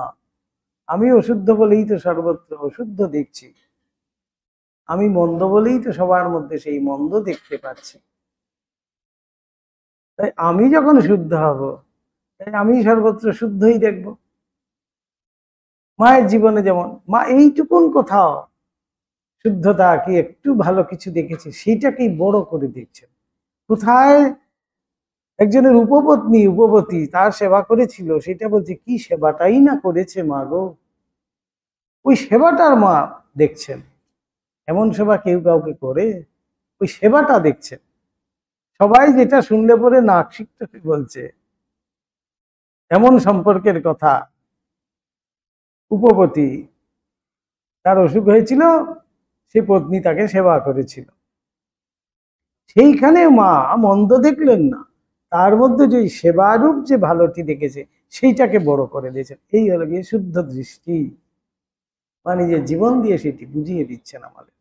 আমি অশুদ্ধ বলেই তো সর্বত্র অশুদ্ধ দেখছি, আমি মন্দ বলেই তো সবার মধ্যে সেই মন্দ দেখতে পাচ্ছি। তাই আমি যখন শুদ্ধ হব, তাই আমি সর্বত্র শুদ্ধই দেখব। মায়ের জীবনে যেমন মা এইটুকুন কোথাও শুদ্ধতা কি একটু ভালো কিছু দেখেছে, সেইটাকেই বড় করে দেখছেন। কোথায় একজনের উপপত্নী তার সেবা করেছিল, সেটা বলছে কি সেবাটাই না করেছে মা গো, ওই সেবাটার মা দেখছেন। এমন সেবা কেউ কাউকে করে? ওই সেবাটা দেখছেন। সবাই যেটা শুনলে পরে নাক সিটকে বলছে, এমন সম্পর্কের কথা। উপপতি, তার অসুখ হয়েছিল, সে পত্নী তাকে সেবা করেছিল, সেইখানে মা মন্দ দেখলেন না, তার মধ্যে যে সেবারূপ যে ভালোটি দেখেছে সেইটাকে বড় করে দিয়েছেন। এই হলো গিয়ে শুদ্ধ দৃষ্টি, মানে যে জীবন দিয়ে সেটি বুঝিয়ে দিচ্ছেন আমাদের।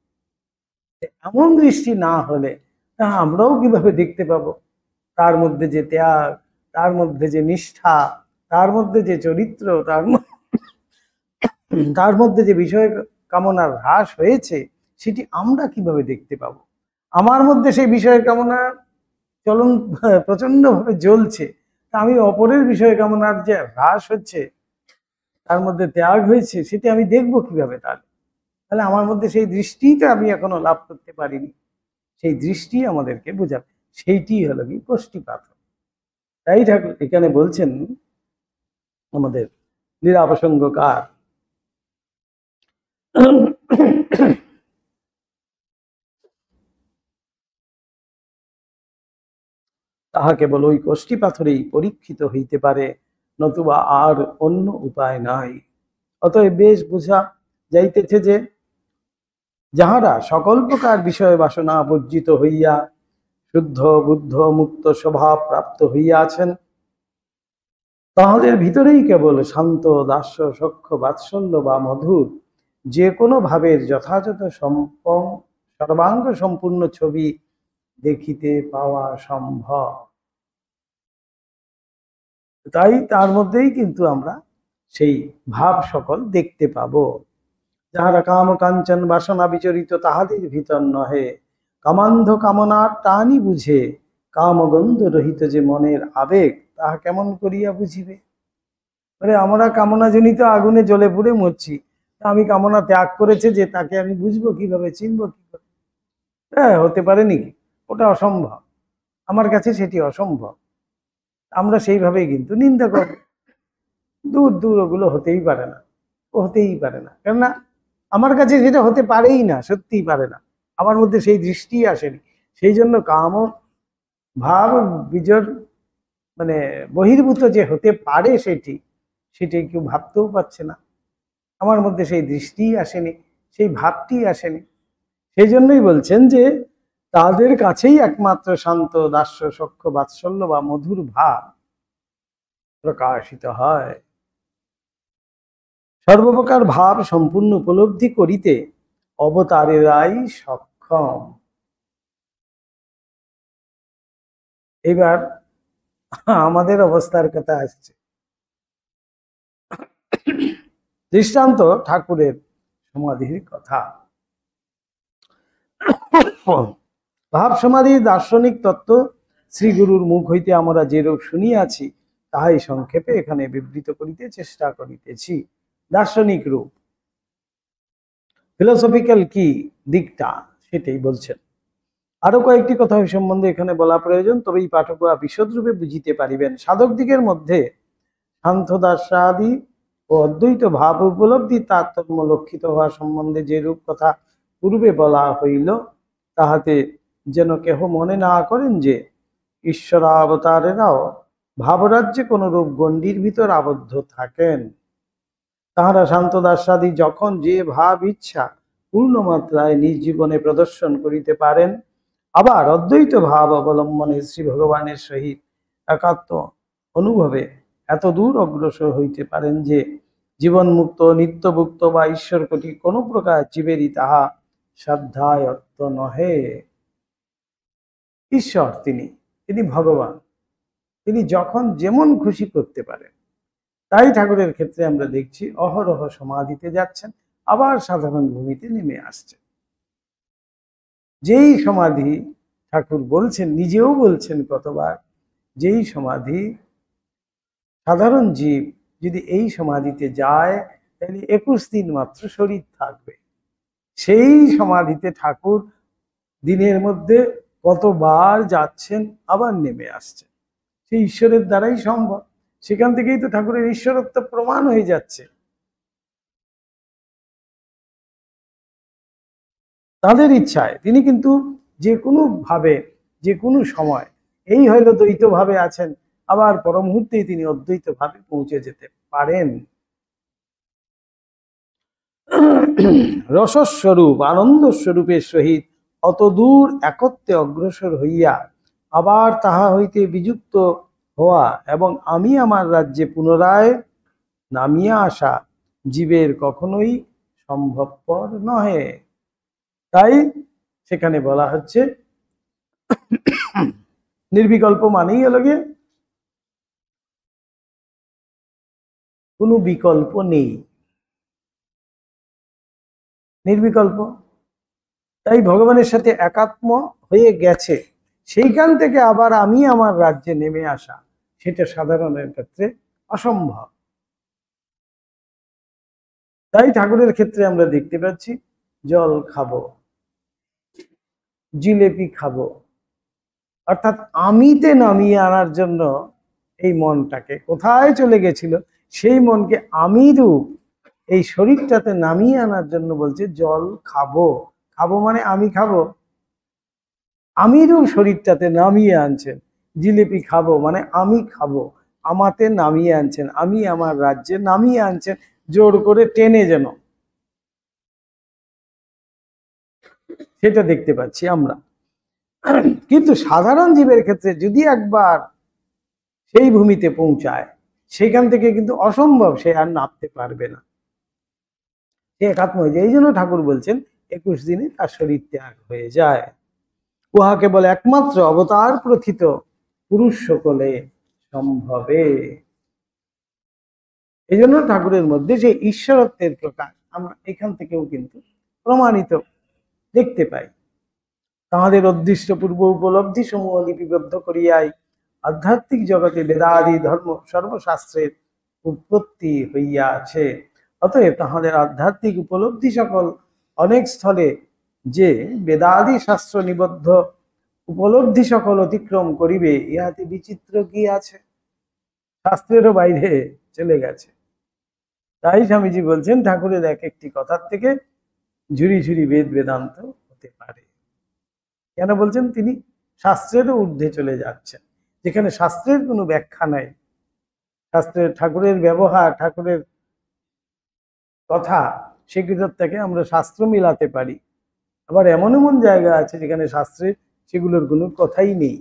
এমন দৃষ্টি না হলে তা আমরাও কিভাবে দেখতে পাবো তার মধ্যে যে ত্যাগ, তার মধ্যে যে নিষ্ঠা, তার মধ্যে যে চরিত্র, তার মধ্যে যে বিষয় কামনার হ্রাস হয়েছে, সেটি আমরা কিভাবে দেখতে পাবো? আমার মধ্যে সেই বিষয় কামনা চলন প্রচন্ড ভাবে জ্বলছে, তা আমি অপরের বিষয় কামনার যে হ্রাস হচ্ছে, তার মধ্যে ত্যাগ হয়েছে, সেটি আমি দেখবো কিভাবে? তাহলে তাহলে আমার মধ্যে সেই দৃষ্টিটা আমি এখনো লাভ করতে পারিনি। সেই দৃষ্টি আমাদেরকে বোঝাবে, সেইটি হলো কি কোষ্ঠী পাথর। তাই ঠাকুর এখানে বলছেন আমাদের লীলাপ্রসঙ্গকার, তাহা কেবল ওই কোষ্ঠী পাথরেই পরীক্ষিত হইতে পারে, নতুবা আর অন্য উপায় নাই। অতএব বেশ বুঝা যাইতেছে যে যাহারা সকল প্রকার বিষয় বাসনা বর্জিত হইয়া শুদ্ধ বুদ্ধ মুক্ত স্বভাব প্রাপ্ত হইয়াছেন, তাহাদের ভিতরেই কেবল শান্ত, দাস্য, সখ্য, বাৎসল্য বা মধুর যে কোনো ভাবের যথাযথ সর্বাঙ্গ সম্পূর্ণ ছবি দেখিতে পাওয়া সম্ভব। তাই তার মধ্যেই কিন্তু আমরা সেই ভাব সকল দেখতে পাবো। যাহারা কাম কাঞ্চন বাসনা বিচরিত, তাহাদের ভিতর নহে কামান্ধ কামনার টানি বুঝে, কামগন্ধ রহিত যে মনের আবেগ, তাহা কেমন করিয়া বুঝিবে? মানে আমরা কামনাজনিত আগুনে জ্বলে পুড়ে মরছি, আমি কামনা ত্যাগ করেছে যে তাকে আমি বুঝবো কিভাবে, চিনবো কি করে? হ্যাঁ, হতে পারে নাকি? ওটা অসম্ভব, আমার কাছে সেটি অসম্ভব। আমরা সেইভাবেই কিন্তু নিন্দা করবো, দূর দূর, ওগুলো হতেই পারে না, ও হতেই পারে না। কেননা আমার কাছে যেটা হতে পারেই না, সত্যিই পারে না, আমার মধ্যে সেই দৃষ্টি আসেনি। সেই জন্য কাম ভাব বিজর মানে বহির্ভূত যে হতে পারে সেটি, সেটি কেউ ভাবতেও পারছে না। আমার মধ্যে সেই দৃষ্টিই আসেনি, সেই ভাবটি আসেনি। সেই জন্যই বলছেন যে তাদের কাছেই একমাত্র শান্ত, দাস্য, সখ্য, বাৎসল্য বা মধুর ভাব প্রকাশিত হয়। সর্বপ্রকার ভাব সম্পূর্ণ উপলব্ধি করিতে অবতারেরাই সক্ষম। এবার আমাদের অবস্থার কথা আসছে। দৃষ্টান্ত ঠাকুরের সমাধির কথা। ভাব সমাধি দার্শনিক তত্ত্ব শ্রীগুরুর মুখ হইতে আমরা যেরূপ শুনিয়াছি তাহাই সংক্ষেপে এখানে বিবৃত করিতে চেষ্টা করিতেছি। দার্শনিক রূপ, ফিলোসফিক্যাল কি দিকটা, সেটাই বলছেন। আরো কয়েকটি কথা ওই সম্বন্ধে এখানে বলা প্রয়োজন, তবেই পাঠকরা বিশদ রূপে বুঝিতে পারিবেন। সাধক দিগের মধ্যে সান্থদাসাদি ও অদ্বৈত ভাব উপলব্ধি তারতম্য লক্ষিত হওয়া সম্বন্ধে যে রূপ কথা পূর্বে বলা হইল, তাহাতে যেন কেহ মনে না করেন যে ঈশ্বরাবতারেরাও ভাবরাজ্যে কোন রূপ গণ্ডির ভিতর আবদ্ধ থাকেন। তাহারা শান্তদাসাদি যখন যে ভাব ইচ্ছা পূর্ণ মাত্রায় নিজ জীবনে প্রদর্শন করিতে পারেন, আবার অদ্বৈত ভাব অবলম্বনে শ্রী ভগবানের সহিত একাত্ম অনুভবে এত দূর অগ্রসর হইতে পারেন যে জীবনমুক্ত, নিত্যভুক্ত বা ঈশ্বর কোটি কোন প্রকার জীবেরই তাহা সাধ্যায় অর্থ নহে। ঈশ্বর তিনি ভগবান, তিনি যখন যেমন খুশি করতে পারেন। তাই ঠাকুরের ক্ষেত্রে আমরা দেখছি অহরহ সমাধিতে যাচ্ছেন, আবার সাধারণ ভূমিতে নেমে আসছেন। যেই সমাধি ঠাকুর বলছেন, নিজেও বলছেন কতবার, যেই সমাধি সাধারণ জীব যদি এই সমাধিতে যায় তাহলে 21 দিন মাত্র শরীর থাকবে। সেই সমাধিতে ঠাকুর দিনের মধ্যে কতবার যাচ্ছেন, আবার নেমে আসছেন। সেই ঈশ্বরের দ্বারাই সম্ভব। সেখান থেকেই তো ঠাকুরের ঈশ্বরত্ব প্রমাণ হয়ে যাচ্ছে। তাদের ইচ্ছায় তিনি কিন্তু যে কোনো ভাবে, যে কোনো সময়, এই হয়তো দ্বৈত ভাবে আছেন, আবার পর মুহূর্তেই তিনি অদ্বৈত ভাবে পৌঁছে যেতে পারেন। রসস্বরূপ আনন্দ স্বরূপের সহিত অত দূর একত্বে অগ্রসর হইয়া আবার তাহা হইতে বিযুক্ত হওয়া এবং আমি আমার রাজ্যে পুনরায় নামিয়া আসা জীবের কখনোই সম্ভবপর নহে। তাই সেখানে বলা হচ্ছে নির্বিকল্প মানেই হলো গিয়ে কোনো বিকল্প নেই, নির্বিকল্প। তাই ভগবানের সাথে একাত্ম হয়ে গেছে, সেইখান থেকে আবার আমি আমার রাজ্যে নেমে আসা, সেটা সাধারণের ক্ষেত্রে অসম্ভব। তাই ঠাকুরের ক্ষেত্রে আমরা দেখতে পাচ্ছি জল খাবো, জিলেপি খাবো, অর্থাৎ আমিতে নামিয়ে আনার জন্য এই মনটাকে কোথায় চলে গেছিল, সেই মনকে আমি রূপ এই শরীরটাতে নামিয়ে আনার জন্য বলছে জল খাবো। খাবো মানে আমি খাবো, আমি রূপ শরীরটাতে নামিয়ে আনছেন। জিলিপি খাবো মানে আমি খাবো, আমাতে নামিয়ে আনছেন, আমি আমার রাজ্যে নামিয়ে আনছেন, জোর করে টেনে যেন, সেটা দেখতে পাচ্ছি আমরা। কিন্তু সাধারণ জীবের ক্ষেত্রে যদি একবার সেই ভূমিতে পৌঁছায়, সেখান থেকে কিন্তু অসম্ভব, সে আর নামতে পারবে না, সে একাত্ম হয়ে যায়। এই জন্য ঠাকুর বলছেন 21 দিনে তার শরীর ত্যাগ হয়ে যায়। উহাকে বলে একমাত্র অবতার প্রথিত পুরুষ সকলে সম্ভবে। এই জন্য ঠাকুরের মধ্যে যে ঈশ্বরত্বের প্রকাশ আমরা এখান থেকেও কিন্তু প্রমাণিত দেখতে পাই। তাহাদের অদৃষ্ট পূর্ব উপলব্ধি সমূহ লিপিবদ্ধ করিয়াই আধ্যাত্মিক জগতে বেদাদি ধর্ম সর্বশাস্ত্রের উৎপত্তি হইয়াছে। অতএব তাহাদের আধ্যাত্মিক উপলব্ধি সকল অনেক স্থলে যে বেদাদি শাস্ত্র নিবদ্ধ উপলব্ধি সকল অতিক্রম করিবে, ইহাতে বিচিত্র কি আছে? শাস্ত্রেরও বাইরে চলে গেছে। তাই স্বামীজি বলছেন ঠাকুরের এক একটি কথার থেকে ঝুরি ঝুরি বেদ বেদান্ত হতে পারে। কেন বলছেন? তিনি শাস্ত্রেরও ঊর্ধ্বে চলে যাচ্ছেন, যেখানে শাস্ত্রের কোনো ব্যাখ্যা নাই। শাস্ত্রের ঠাকুরের ব্যবহার, ঠাকুরের কথা, সেগুলোর থেকে আমরা শাস্ত্র মিলাতে পারি। আবার এমন এমন জায়গা আছে যেখানে শাস্ত্রের সেগুলোর কোনো কথাই নেই।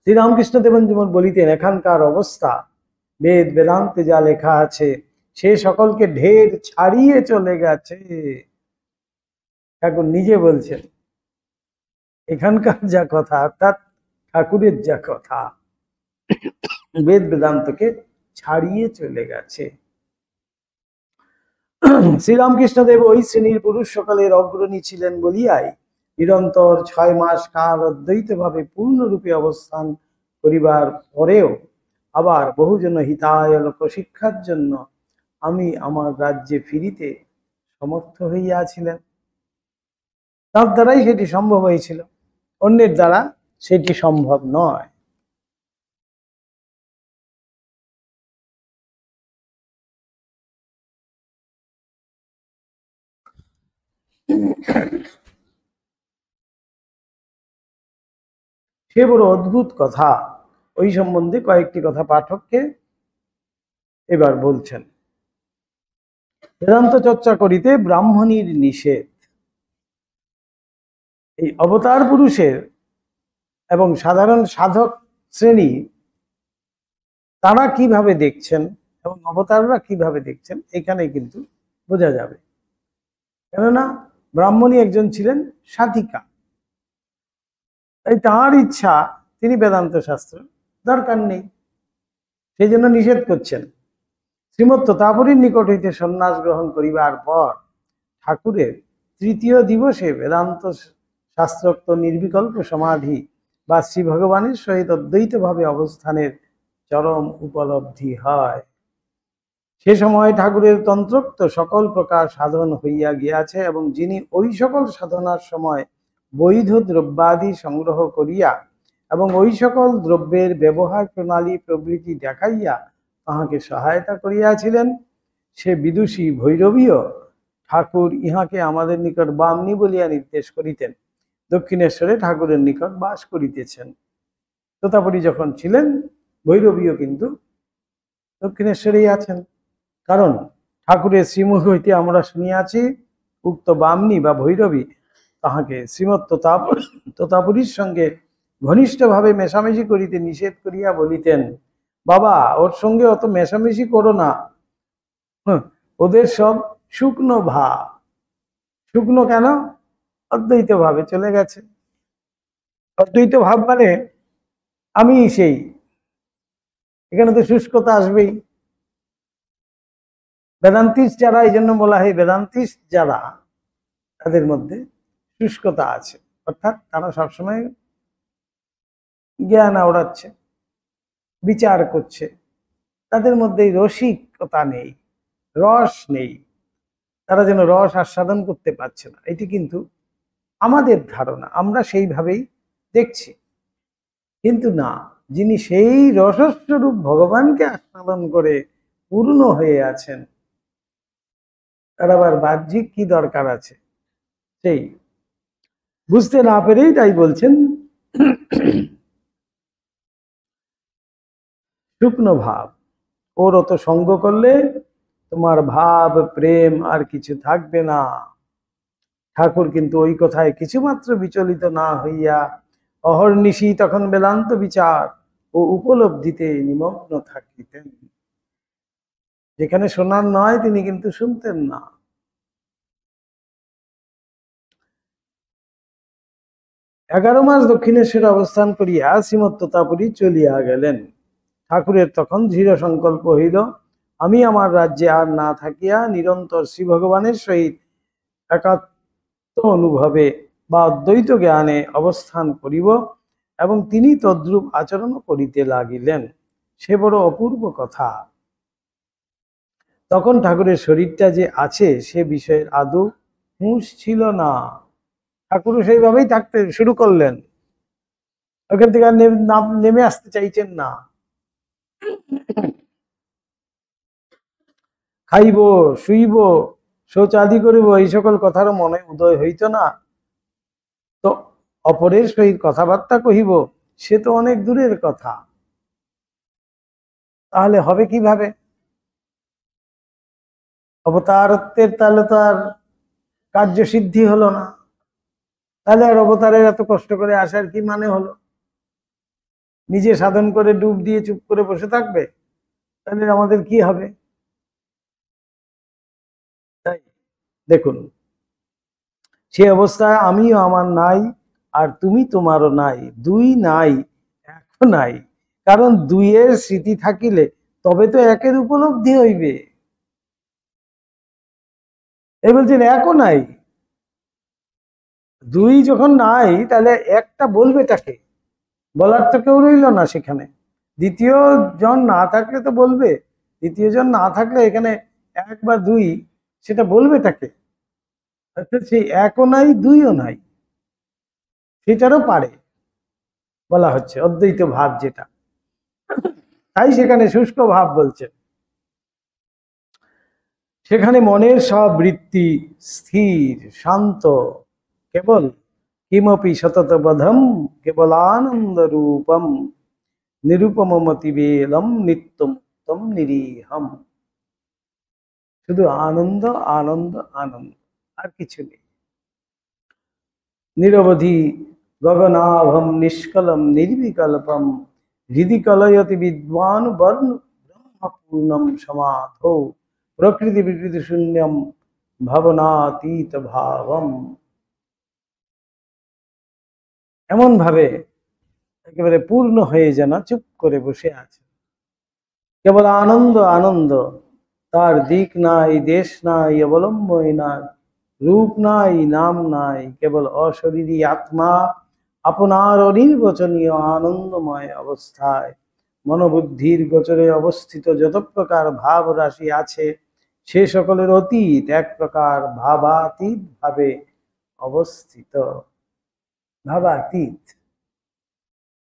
শ্রীরামকৃষ্ণ দেবন যেমন বলিতেন, এখানকার অবস্থা বেদ বেদান্তে যা লেখা আছে সে সকলকে ঢের ছাড়িয়ে চলে গেছে। ঠাকুর নিজে বলছেন এখানকার যা কথা, অর্থাৎ ঠাকুরের যা কথা, বেদ বেদান্তকে ছাড়িয়ে চলে গেছে। শ্রীরামকৃষ্ণদেব ওই শ্রেণীর পুরুষ সকলের অগ্রণী ছিলেন বলিয়াই নিরন্তর 6 মাস কাল অদ্বৈতভাবে পূর্ণরূপে অবস্থান করিবার পরেও আবার বহুজন হিতায় লোকশিক্ষার জন্য আমি আমার রাজ্যে ফিরিতে সমর্থ হইয়াছিলেন। তার দ্বারাই সেটি সম্ভব হয়েছিল, অন্যের দ্বারা সেটি সম্ভব নয়। সে বড় অদ্ভুত কথা। ওই সম্বন্ধে কয়েকটি কথা পাঠককে এবার বলছেন। বেদান্ত চর্চা করিতে ব্রাহ্মণীর নিষেধ। এই অবতার পুরুষের এবং সাধারণ সাধক শ্রেণী তারা কিভাবে দেখছেন এবং অবতাররা কিভাবে দেখছেন এখানে কিন্তু বোঝা যাবে। কেননা ব্রাহ্মণী একজন ছিলেন সাধিকা, তাই তাঁর ইচ্ছা তিনি বেদান্ত শাস্ত্র দরকার নেই, সেই জন্য নিষেধ করছেন। শ্রীমৎ তোতাপুরীর নিকট হইতে সন্ন্যাস গ্রহণ করিবার পর ঠাকুরের 3য় দিবসে বেদান্ত শাস্ত্রোক্ত নির্বিকল্প সমাধি বা শ্রী ভগবানের সহিত অদ্বৈতভাবে অবস্থানের চরম উপলব্ধি হয়। সে সময় ঠাকুরের তন্ত্রোক্ত সকল প্রকার সাধন হইয়া গিয়াছে এবং যিনি ওই সকল সাধনার সময় বৈধ দ্রব্যাদি সংগ্রহ করিয়া এবং ওই সকল দ্রব্যের ব্যবহার প্রণালী প্রভৃতি দেখাইয়া তাহাকে সহায়তা করিয়াছিলেন, সে বিদুষী ভৈরবীও ঠাকুর ইহাকে আমাদের নিকট বামনী বলিয়া নির্দেশ করিতেন। দক্ষিণেশ্বরে ঠাকুরের নিকট বাস করিতেছেন। তোতাপুরী যখন ছিলেন, ভৈরবীও কিন্তু দক্ষিণেশ্বরেই আছেন। কারণ ঠাকুরের শ্রীমুখ হইতে আমরা শুনিয়াছি উক্ত বামনী বা ভৈরবী তাহাকে শ্রীমৎ তোতাপুরীর সঙ্গে ঘনিষ্ঠভাবে মেশামেশি করিতে নিষেধ করিয়া বলিতেন, বাবা ওর সঙ্গে অত মেশামেশি করো না, ওদের সব শুকনো ভাব। শুকনো কেন? অদ্বৈত ভাবে চলে গেছে। অদ্বৈত ভাব মানে আমি সেই, এখানে তো শুষ্কতা আসবেই। বেদান্তিস যারা, এই জন্য বলা হয় বেদান্তিস যারা, তাদের মধ্যে শুষ্কতা আছে, অর্থাৎ তারা সবসময় জ্ঞান আওড়াচ্ছে, বিচার করছে, তাদের মধ্যে রসিকতা নেই, রস নেই, তারা যেন রস আস্বাদন করতে পারছে না। এটি কিন্তু আমাদের ধারণা, আমরা সেইভাবেই দেখছি। কিন্তু না, যিনি সেই রসস্বরূপ ভগবানকে আস্বাদন করে পূর্ণ হয়ে আছেন, তার আবার বাহ্যিক কি দরকার আছে সেই বুঝতে না পেরেই তাই বলছেন শুকনো ভাব। ওর অত সঙ্গ করলে তোমার ভাব প্রেম আর কিছু থাকবে না। ঠাকুর কিন্তু ওই কথায় কিছুমাত্র বিচলিত না হইয়া অহর্নিশি তখন বেদান্ত বিচার ও উপলব্ধিতে নিমগ্ন থাকিতেন। যেখানে শোনার নয় তিনি কিন্তু শুনতেন না। এগারো মাস দক্ষিণেশ্বরে অবস্থান করিয়া শ্রীমৎ তোতাপুরী চলিয়া গেলেন। ঠাকুরের তখন দৃঢ় সংকল্প হইল, আমি আমার রাজ্যে আর না থাকিয়া নিরন্তর শ্রী ভগবানের সহিত একাত্ম অনুভবে বা অদ্বৈত জ্ঞানে অবস্থান করিব এবং তিনি তদ্রূপ আচরণ করিতে লাগিলেন। সে বড় অপূর্ব কথা। তখন ঠাকুরের শরীরটা যে আছে সে বিষয়ের আদৌ হুঁশ ছিল না। ঠাকুরও সেইভাবেই থাকতে শুরু করলেন, ওখান থেকে আর নেমে আসতে চাইছেন না। খাইব, শুইব, শৌচাদি করিব, এই সকল কথারও মনে উদয় হইত না। তো অপরের সহিত কথাবার্তা কহিব, সে তো অনেক দূরের কথা। তাহলে হবে কিভাবে? অবতারত্বের তাহলে তো আর কার্যসিদ্ধি হলো না। তাহলে আর অবতারের এত কষ্ট করে আসার কি মানে হলো? নিজে সাধন করে ডুব দিয়ে চুপ করে বসে থাকবে, তাহলে আমাদের কি হবে? তাই দেখুন, সে অবস্থায় আমিও আমার নাই আর তুমি তোমারও নাই, দুই নাই নাই, কারণ দুইয়ের স্মৃতি থাকিলে তবে তো একের উপলব্ধি হইবে। এই বলছেন একও নাই, দুই যখন নাই তাহলে একটা বলবেটাকে, বলার তো কেউ রইল না সেখানে। দ্বিতীয় জন না থাকলে তো বলবে, দ্বিতীয় জন না থাকলে এখানে এক বা দুই সেটা বলবেটাকে। অর্থাৎ সেই একও নাই দুইও নাই, সেটারও পারে বলা হচ্ছে অদ্বৈত ভাব যেটা। তাই সেখানে শুষ্ক ভাব বলছে, সেখানে মনের সব বৃত্তি স্থির শান্ত, কেবল কিমপি সতত বধম কেবল আনন্দ রূপম নিরূপমতিবেদম নিত্যম নিরীহম। শুধু আনন্দ আনন্দ আনন্দ, আর কিছু নেই। নিরবধি গগনাভম নিষ্কলম নির্বিকল্পম হৃদি কলয়তি বিদ্বান বর্ণ ব্রহ্মপূর্ণম সমাধৌ প্রকৃতি বিকৃতি শূন্যম ভাবনাতীত ভাবম। এমন ভাবে একেবারে পূর্ণ হয়ে যেন চুপ করে বসে আছে, কেবল আনন্দ আনন্দ, তার দিক নাই দেশ নাই অবলম্বন নাই, রূপ নাই নাম নাই, কেবল অশরীরী আত্মা আপনার অনির্বচনীয় আনন্দময় অবস্থায় মনোবুদ্ধির গোচরে অবস্থিত যত প্রকার ভাব রাশি আছে সে সকলের অতীত এক প্রকার ভাবাতীত ভাবে অবস্থিত। ভাবাতীত,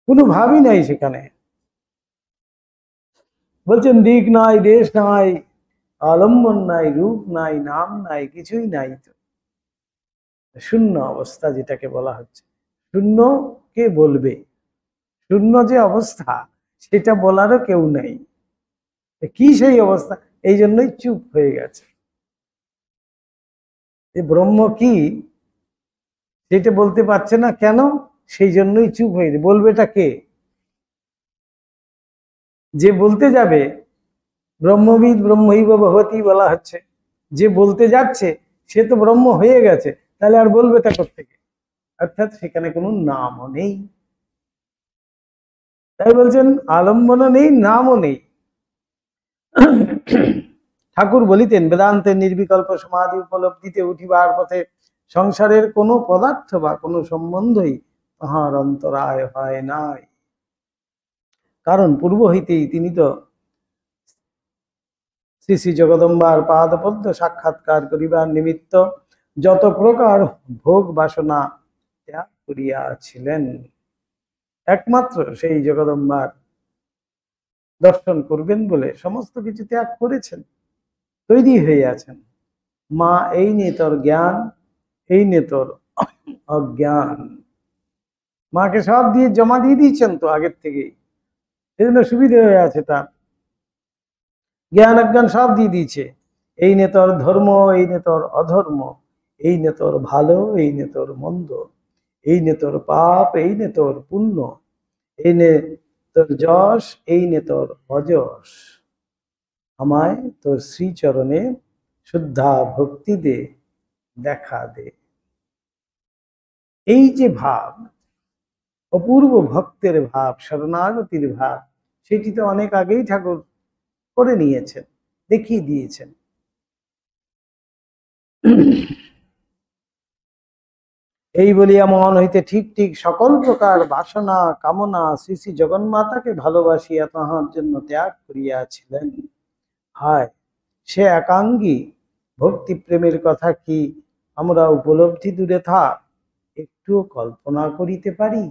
কোনো ভাবই নাই সেখানে। বলছেন দিক নাই দেশ নাই আলম্বন নাই রূপ নাই নাম নাই, কিছুই নাই, তো শূন্য অবস্থা যেটাকে বলা হচ্ছে। শূন্য কে বলবে? শূন্য যে অবস্থা সেটা বলারও কেউ নেই। কি সেই অবস্থা? এই জন্যই চুপ হয়ে গেছে। ব্রহ্ম কি সেটা বলতে পারছে না কেন? সেই জন্যই চুপ হয়ে গেছে। বলবেটা কে? যে বলতে যাবে, ব্রহ্মবিদ ব্রহ্মৈব ভবতি বলা হচ্ছে, যে বলতে যাচ্ছে সে তো ব্রহ্ম হয়ে গেছে, তাহলে আর বলবেটা কোত্থেকে? অর্থাৎ সেখানে কোনো নামও নেই। তাই বলছেন আলম্বনও নেই নামও নেই। ঠাকুর বলিতেন বেদান্তের নির্বিকল্প সমাধি উপলব্ধিতে উঠিবার পথে সংসারের কোনো পদার্থ বা কোনো সম্বন্ধই তাহার অন্তরায় হয় নাই, কারণ পূর্ব হইতেই তিনি তো শ্রী শ্রী জগদম্বার পাদপদ্ম সাক্ষাৎকার করিবার নিমিত্ত যত প্রকার ভোগ বাসনা ত্যাগ করিয়াছিলেন। একমাত্র সেই জগদম্বার দর্শন করবেন বলে সমস্ত কিছু ত্যাগ করেছেন, তৈরি হয়ে আছেন। মা এই নে তোর জ্ঞান, এই নে তোর অজ্ঞান। মাকে সব দিয়ে জমা দিয়ে দিয়েছেন তো আগের থেকেই, সেজন্য সুবিধা হয়ে আছে তার। জ্ঞান অজ্ঞান সব দিয়ে দিয়েছে। এই নে তোর ধর্ম, এই নে তোর অধর্ম, এই নে তোর ভালো, এই নে তোর মন্দ, এই নে তোর পাপ, এই নে তোর পুণ্য, এই নে তোর যশ, এই নে তোর অযশ। আমায় তোর শ্রীচরণে শুদ্ধা ভক্তি দে, দেখা দে। এই যে ভাব, অপূর্ব ভক্তের ভাব, শরণাগতির ভাব, সেটি তো অনেক আগেই ঠাকুর করে নিয়েছেন, দেখিয়ে দিয়েছেন। এই বলিয়া মন হইতে ঠিক ঠিক সকল প্রকার বাসনা কামনা শ্রী শ্রী জগন্মাতাকে ভালোবাসিয়া তাহার জন্য ত্যাগ করিয়াছিলেন। হায়, সে একাঙ্গী ভক্তি প্রেমের কথা কি আমরা উপলব্ধি দূরে থাক একটুও কল্পনা করিতে পারি?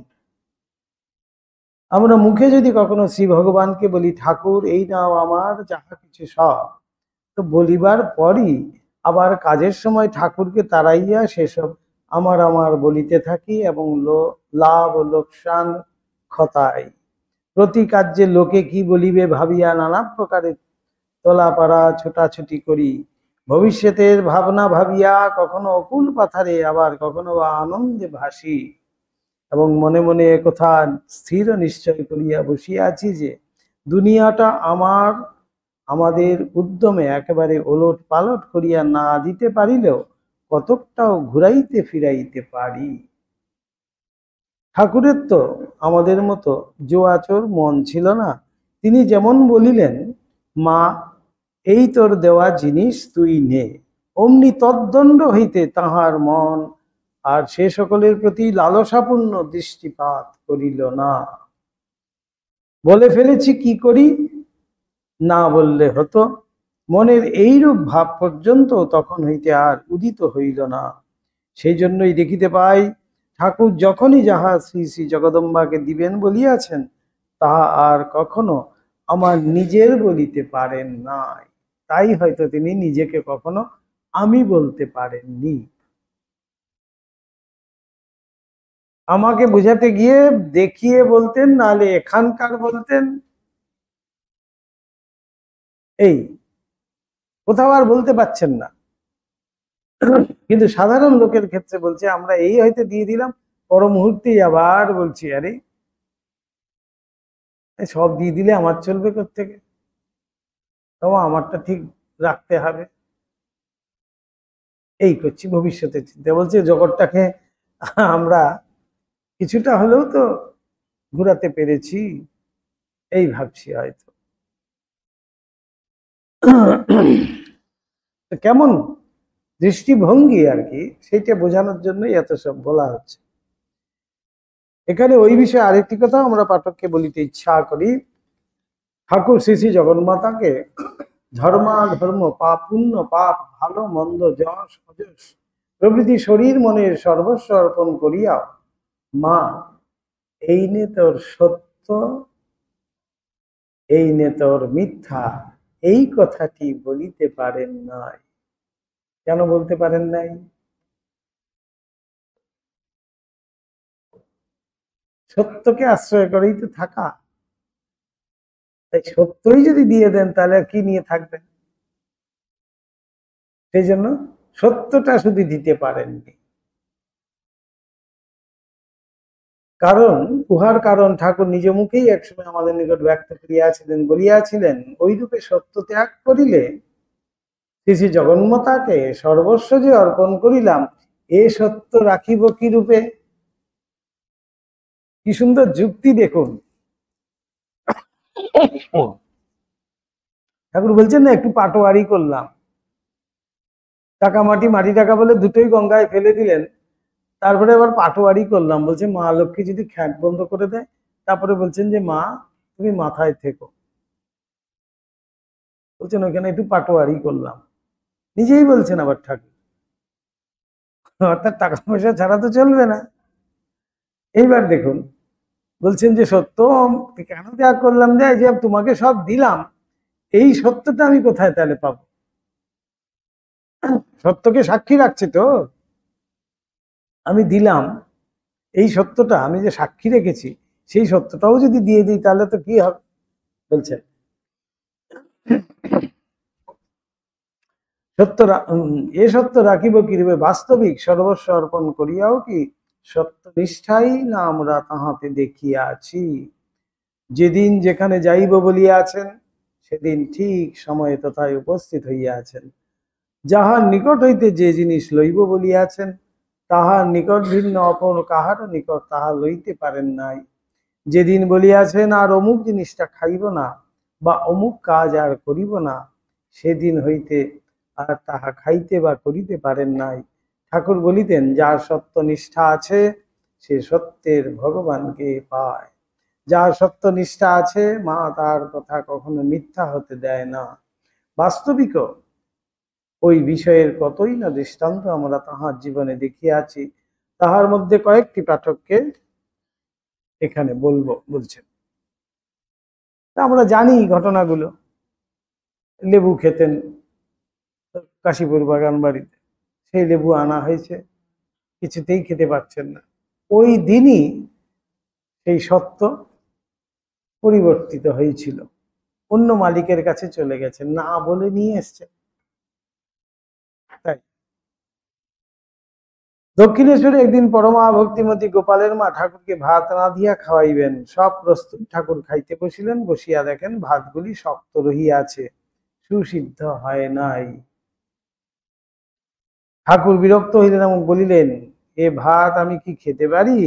আমরা মুখে যদি কখনো শ্রী ভগবানকে বলি ঠাকুর এই নাও আমার যাহা কিছু সব, তো বলিবার পরই আবার কাজের সময় ঠাকুরকে তাড়াইয়া সেসব আমার আমার বলিতে থাকি এবং লাভ ও লোকসান খতাই। প্রতি কার্যে লোকে কি বলিবে ভাবিয়া নানা প্রকারে তোলাপাড়া ছোটাছুটি করি। ভবিষ্যতের ভাবনা ভাবিয়া কখনো অকুল পাথারে, আবার কখনো বা আনন্দে ভাসি, এবং মনে মনে একথা স্থির নিশ্চয় করিয়া বসিয়াছি যে দুনিয়াটা আমাদের উদ্যমে একেবারে ওলট পালট করিয়া না দিতে পারিলেও কতকটাও ঘুরাইতে ফিরাইতে পারি। ঠাকুরের তো আমাদের মতো জোয়াচোর মন ছিল না। তিনি যেমন বলিলেন, মা এই তোর দেওয়া জিনিস তুই নে, অমনি তদ্দণ্ড হইতে তাহার মন আর সে সকলের প্রতি লালসাপূর্ণ দৃষ্টিপাত করিল না। বলে ফেলেছি, কি করি, না বললে হতো। মনের এইরূপ ভাব পর্যন্ত তখন হইতে আর উদিত হইল না। সেই জন্যই দেখিতে পাই, ঠাকুর যখনই যাহা শ্রী শ্রী জগদম্বাকে দিবেন বলিয়াছেন, তাহা আর কখনো আমার নিজের বলিতে পারেন নাই। তাই হয়তো তিনি নিজেকে কখনো আমি বলতে পারেননি। আমাকে বোঝাতে গিয়ে দেখিয়ে বলতেন, নাহলে এখানকার বলতেন। এই কোথাও আর বলতে পারছেন না। কিন্তু সাধারণ লোকের ক্ষেত্রে বলছে, আমরা এই হয়তো দিয়ে দিলাম, পর মুহূর্তেই আবার বলছি, আরে সব দিয়ে দিলে আমার চলবে কোত্থেকে, তবে আমারটা ঠিক রাখতে হবে। এই করছি ভবিষ্যতে চিন্তা। বলছে জগৎটাকে আমরা কিছুটা হলেও তো ঘুরাতে পেরেছি, এই ভাবছি হয়তো। কেমন দৃষ্টিভঙ্গি আর কি, সেইটা বোঝানোর জন্যই এত সব বলা হচ্ছে। এখানে ওই বিষয়ে আরেকটি কথা আমরা পাঠককে বলিতে ইচ্ছা করি। ঠাকুর শ্রী শ্রী জগন্মাতাকে ধর্মাধর্ম, পাপ পুণ্য, পাপ ভালো মন্দ, যশ অযশ প্রভৃতি শরীর মনের সর্বস্ব অর্পণ করিয়া, মা এই নে তোর সত্য, এই নে তোর মিথ্যা, এই কথাটি বলিতে পারেন নাই। কেন বলতে পারেন নাই? সত্যকে আশ্রয় করেই তো থাকা। তাই সত্যই যদি দিয়ে দেন, তাহলে কি নিয়ে থাকবেন? সেই জন্য সত্যটা শুধু দিতে পারেননি। কারণ উহার কারণ ঠাকুর নিজ মুখেই একসময় আমাদের নিকট ব্যক্ত করিয়াছিলেন, বলিয়াছিলেন, ওই রূপে সত্য ত্যাগ করিলে শ্রী শ্রী জগন্মাতাকে সর্বস্ব যে অর্পণ করিলাম, এ সত্য রাখিব কি রূপে? কি সুন্দর যুক্তি দেখুন। ঠাকুর বলছেন না, একটু পাটোয়ারি করলাম, টাকা মাটি মাটি টাকা বলে দুটোই গঙ্গায় ফেলে দিলেন, তারপরে আবার পাটোয়ারি করলাম। বলছে মা লক্ষ্মী যদি খ্যাট বন্ধ করে দেয়, তারপরে বলছেন যে মা তুমি মাথায় থেকো। বলছেন ওইখানে একটু পাটোয়ারি করলাম, নিজেই বলছেন আবার ঠাকুর। অর্থাৎ টাকা পয়সা ছাড়া তো চলবে না। এইবার দেখুন, বলছেন যে সত্য কেন ত্যাগ করলাম, যে তোমাকে সব দিলাম, এই সত্যটা আমি কোথায় তাহলে পাবো? সত্যকে সাক্ষী রাখছে তো, আমি দিলাম এই সত্যটা, আমি যে সাক্ষী রেখেছি সেই সত্যটাও যদি দিয়ে দিই, তাহলে তো কি হবে? বলছেন সত্য এ সত্য রাখিব কি রূপে, বাস্তবিক সর্বস্ব অর্পণ করিয়াও কি সত্য নিষ্ঠাই না আমরা তাহাতে দেখিয়াছি। যেদিন যেখানে যাইব বলিয়াছেন, সেদিন ঠিক সময়ে তথায় উপস্থিত হইয়াছেন। যাহার নিকট হইতে যে জিনিস লইব বলিয়াছেন, তাহার নিকট ভিন্ন অপর কাহারও নিকট তাহা লইতে পারেন নাই। যেদিন বলিয়াছেন আর অমুক জিনিসটা খাইব না, বা অমুক কাজ আর করিব না, সেদিন হইতে আর তাহা খাইতে বা করিতে পারেন নাই। ঠাকুর বলিতেন, যার সত্য নিষ্ঠা আছে সে সত্যের ভগবানকে পায়। যার সত্য নিষ্ঠা আছে, মা তার কথা কখনো মিথ্যা হতে দেয় না। বাস্তবিক ওই বিষয়ের কতই না দৃষ্টান্ত আমরা তাহার জীবনে দেখিয়াছি। তাহার মধ্যে কয়েকটি পাঠককে এখানে বলছেন। আমরা জানি ঘটনাগুলো। লেবু খেতেন কাশীপুর বাগান বাড়িতে, সেই লেবু আনা হয়েছে, কিছুতেই খেতে পাচ্ছেন না। ওই দিনই সেই সত্য পরিবর্তিত হয়েছিল, অন্য মালিকের কাছে চলে গেছেন, না বলে নিয়ে এসছেন। তাই দক্ষিণেশ্বরে একদিন পরমা ভক্তিমতী গোপালের মা ঠাকুরকে ভাত রাঁধিয়া খাওয়াইবেন, সব প্রস্তুত। ঠাকুর খাইতে বসিলেন, বসিয়া দেখেন ভাতগুলি শক্ত রহিয়াছে, সুসিদ্ধ হয় নাই। ঠাকুর বিরক্ত হইলেন এবং বলিলেন, এ ভাত আমি কি খেতে পারি?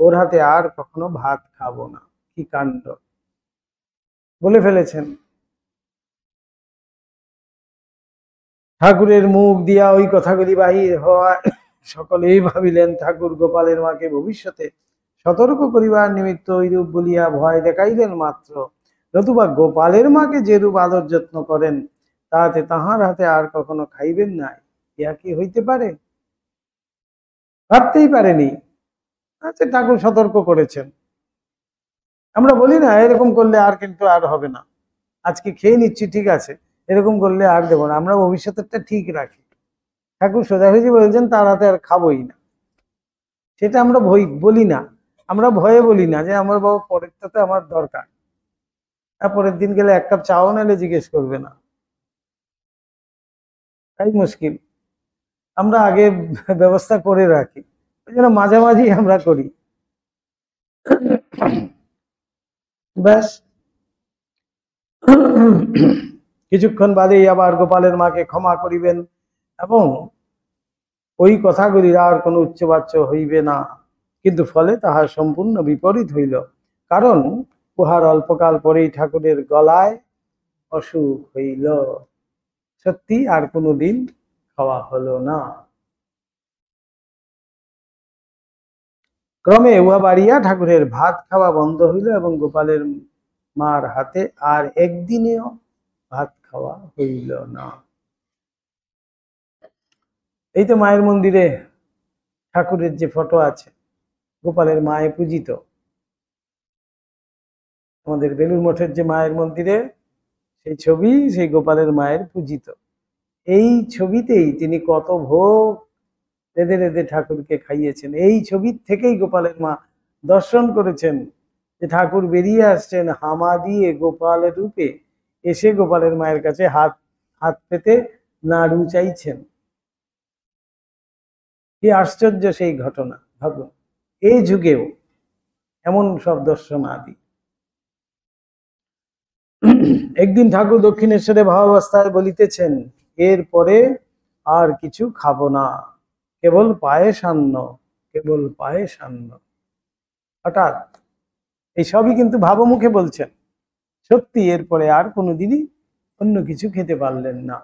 ওর হাতে আর কখনো ভাত খাবো না। কি কাণ্ড, বলে ফেলেছেন। ঠাকুরের মুখ দিয়া ওই কথাগুলি বাহির হওয়া সকলেই ভাবিলেন ঠাকুর গোপালের মাকে ভবিষ্যতে সতর্ক করিবার নিমিত্ত ঐরূপ বলিয়া ভয় দেখাইলেন মাত্র, নতুবা গোপালের মাকে যেরূপ আদর যত্ন করেন তাহাতে তাহার হাতে আর কখনো খাইবেন না, ইহা কি হইতে পারে? ভাবতেই পারেনি। আচ্ছা, ঠাকুর সতর্ক করেছেন। আমরা বলি না এরকম করলে আর কিন্তু আর হবে না, আজকে খেয়ে নিচ্ছি ঠিক আছে, এরকম করলে আর দেবো না, আমরা ভবিষ্যতেরটা ঠিক রাখি। ঠাকুর সোজাসুজি বলেছেন তার হাতে আর খাবোই না। সেটা আমরা ভয় বলি না, আমরা ভয়ে বলি না যে আমার বাবা পরেরটাতে আমার দরকার, আর পরের দিন গেলে এক কাপ চাও নাহলে জিজ্ঞেস করবে না, তাই মুশকিল। আমরা আগে ব্যবস্থা করে রাখি, ওই জন্য মাঝামাঝি আমরা করি, ব্যাস। কিছুক্ষণ বাদেই আবার গোপালের মাকে ক্ষমা করিবেন এবং ওই কথাগুলির আর কোনো উচ্চবাচ্য হইবে না। কিন্তু ফলে তাহার সম্পূর্ণ বিপরীত হইল, কারণ উহার অল্পকাল পরেই ঠাকুরের গলায় অসুখ হইল। সত্যি আর কোনোদিন খাওয়া হলো না। ক্রমে উহা বাড়িয়া ঠাকুরের ভাত খাওয়া বন্ধ হইল এবং গোপালের মার হাতে আর একদিনেও ভাত খাওয়া হইল না। এই তো মায়ের মন্দিরে ঠাকুরের যে ফটো আছে, গোপালের মায়ে পূজিত, আমাদের বেলুর মঠের যে মায়ের মন্দিরে সেই ছবি, সেই গোপালের মায়ের পূজিত। এই ছবিতেই তিনি কত ভোগ রেঁধে রেঁধে ঠাকুরকে খাইয়েছেন। এই ছবির থেকেই গোপালের মা দর্শন করেছেন যে ঠাকুর বেরিয়ে আসছেন হামা দিয়ে গোপালের রূপে, এসে গোপালের মায়ের কাছে হাত হাত পেতে নাড়ু চাইছেন। কি আশ্চর্য সেই ঘটনা, ভাবুন, এই যুগেও এমন সব দর্শন আদি। একদিন ঠাকুর দক্ষিণেশ্বরে ভাবাবস্থায় বলিতেছেন, এরপরে আর কিছু খাবো না, কেবল পায়েসান্ন, কেবল পায়েসান্ন। হঠাৎ এই সবই কিন্তু ভাবমুখে বলছেন, সত্যি এরপরে আর কোনোদিনই অন্য কিছু খেতে পারলেন না।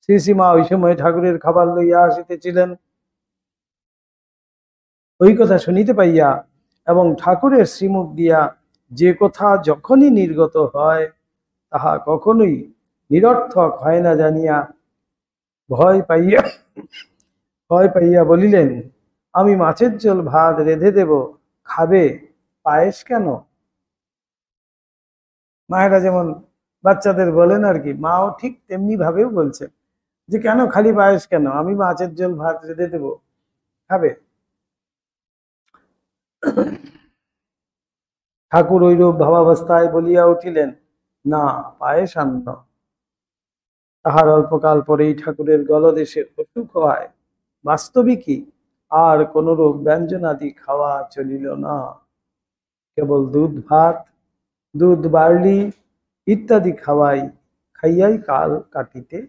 শ্রী শ্রীমা ওই সময় ঠাকুরের খাবার লইয়া আসিতেছিলেন। ওই কথা শুনিতে পাইয়া এবং ঠাকুরের শ্রীমুখ দিয়া যে কথা যখনই নির্গত হয় তাহা কখনোই নিরর্থক হয় না জানিয়া ভয় পাইয়া বলিলেন, আমি মাছের ঝোল ভাত রেঁধে দেব, খাবে, পায়েস কেন? মায়েরা যেমন বাচ্চাদের বলেন আর কি, মাও ঠিক তেমনি ভাবেও বলছেন যে কেন খালি পায়েস কেন, আমি মাছের ঝোল ভাত রেঁধে দেব, খাবে। ঠাকুর ঐরূপ ভাবাবস্থায় বলিয়া উঠিলেন, না, পায়েস আন্ন। তাহার অল্পকাল পরেই ঠাকুরের গলদেশে অসুখ হয়। বাস্তবিকই আর কোনরূপ ব্যঞ্জনাদি খাওয়া চলিল না, কেবল দুধ ভাত, দুধ বার্লি ইত্যাদি খাইয়াই কাল কাটিতে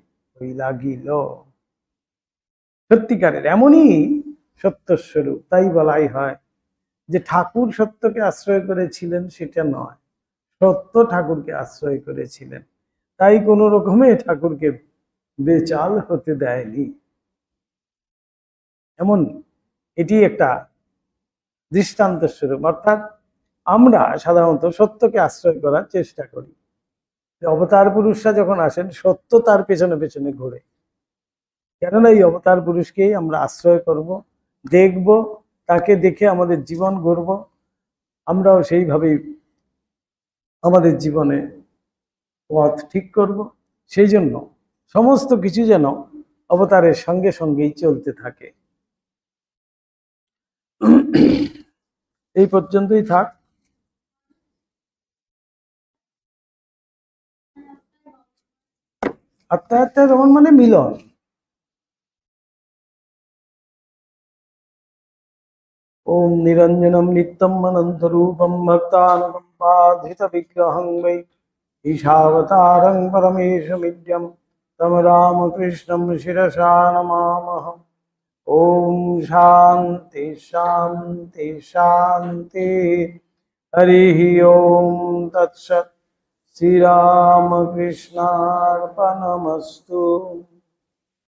লাগিল। সত্যিকারের এমনই সত্যস্বরূপ, তাই বলাই হয় যে ঠাকুর সত্যকে আশ্রয় করেছিলেন সেটা নয়, সত্য ঠাকুরকে আশ্রয় করেছিলেন, তাই কোনো রকমে ঠাকুরকে বেচাল হতে দেয়নি। এমন এটি একটা দৃষ্টান্ত স্বরূপ। অর্থাৎ আমরা সাধারণত সত্যকে আশ্রয় করার চেষ্টা করি, অবতার পুরুষরা যখন আসেন সত্য তার পেছনে পেছনে ঘোরে, কেননা এই অবতার পুরুষকেই আমরা আশ্রয় করব, দেখব, তাকে দেখে আমাদের জীবন গড়ব, আমরাও সেইভাবেই আমাদের জীবনে পথ ঠিক করব। সেই জন্য সমস্ত কিছু যেন অবতারের সঙ্গে সঙ্গেই চলতে থাকে। এই পর্যন্তই থাক। আত্মাত্মা রমণ মানে মিলন। ওম নিরঞ্জনম নিত্যম অনন্তরূপম ভক্তানুকম্পাধৃত বিগ্রহং বৈ ঈশাবতারং পরমেশমিদ্যম তম রামকৃষ্ণম শিরসা নমামহম। ओम शांति शांति शांति। हरि ओम तत्सत्। श्री राम कृष्णार्पणमस्तु।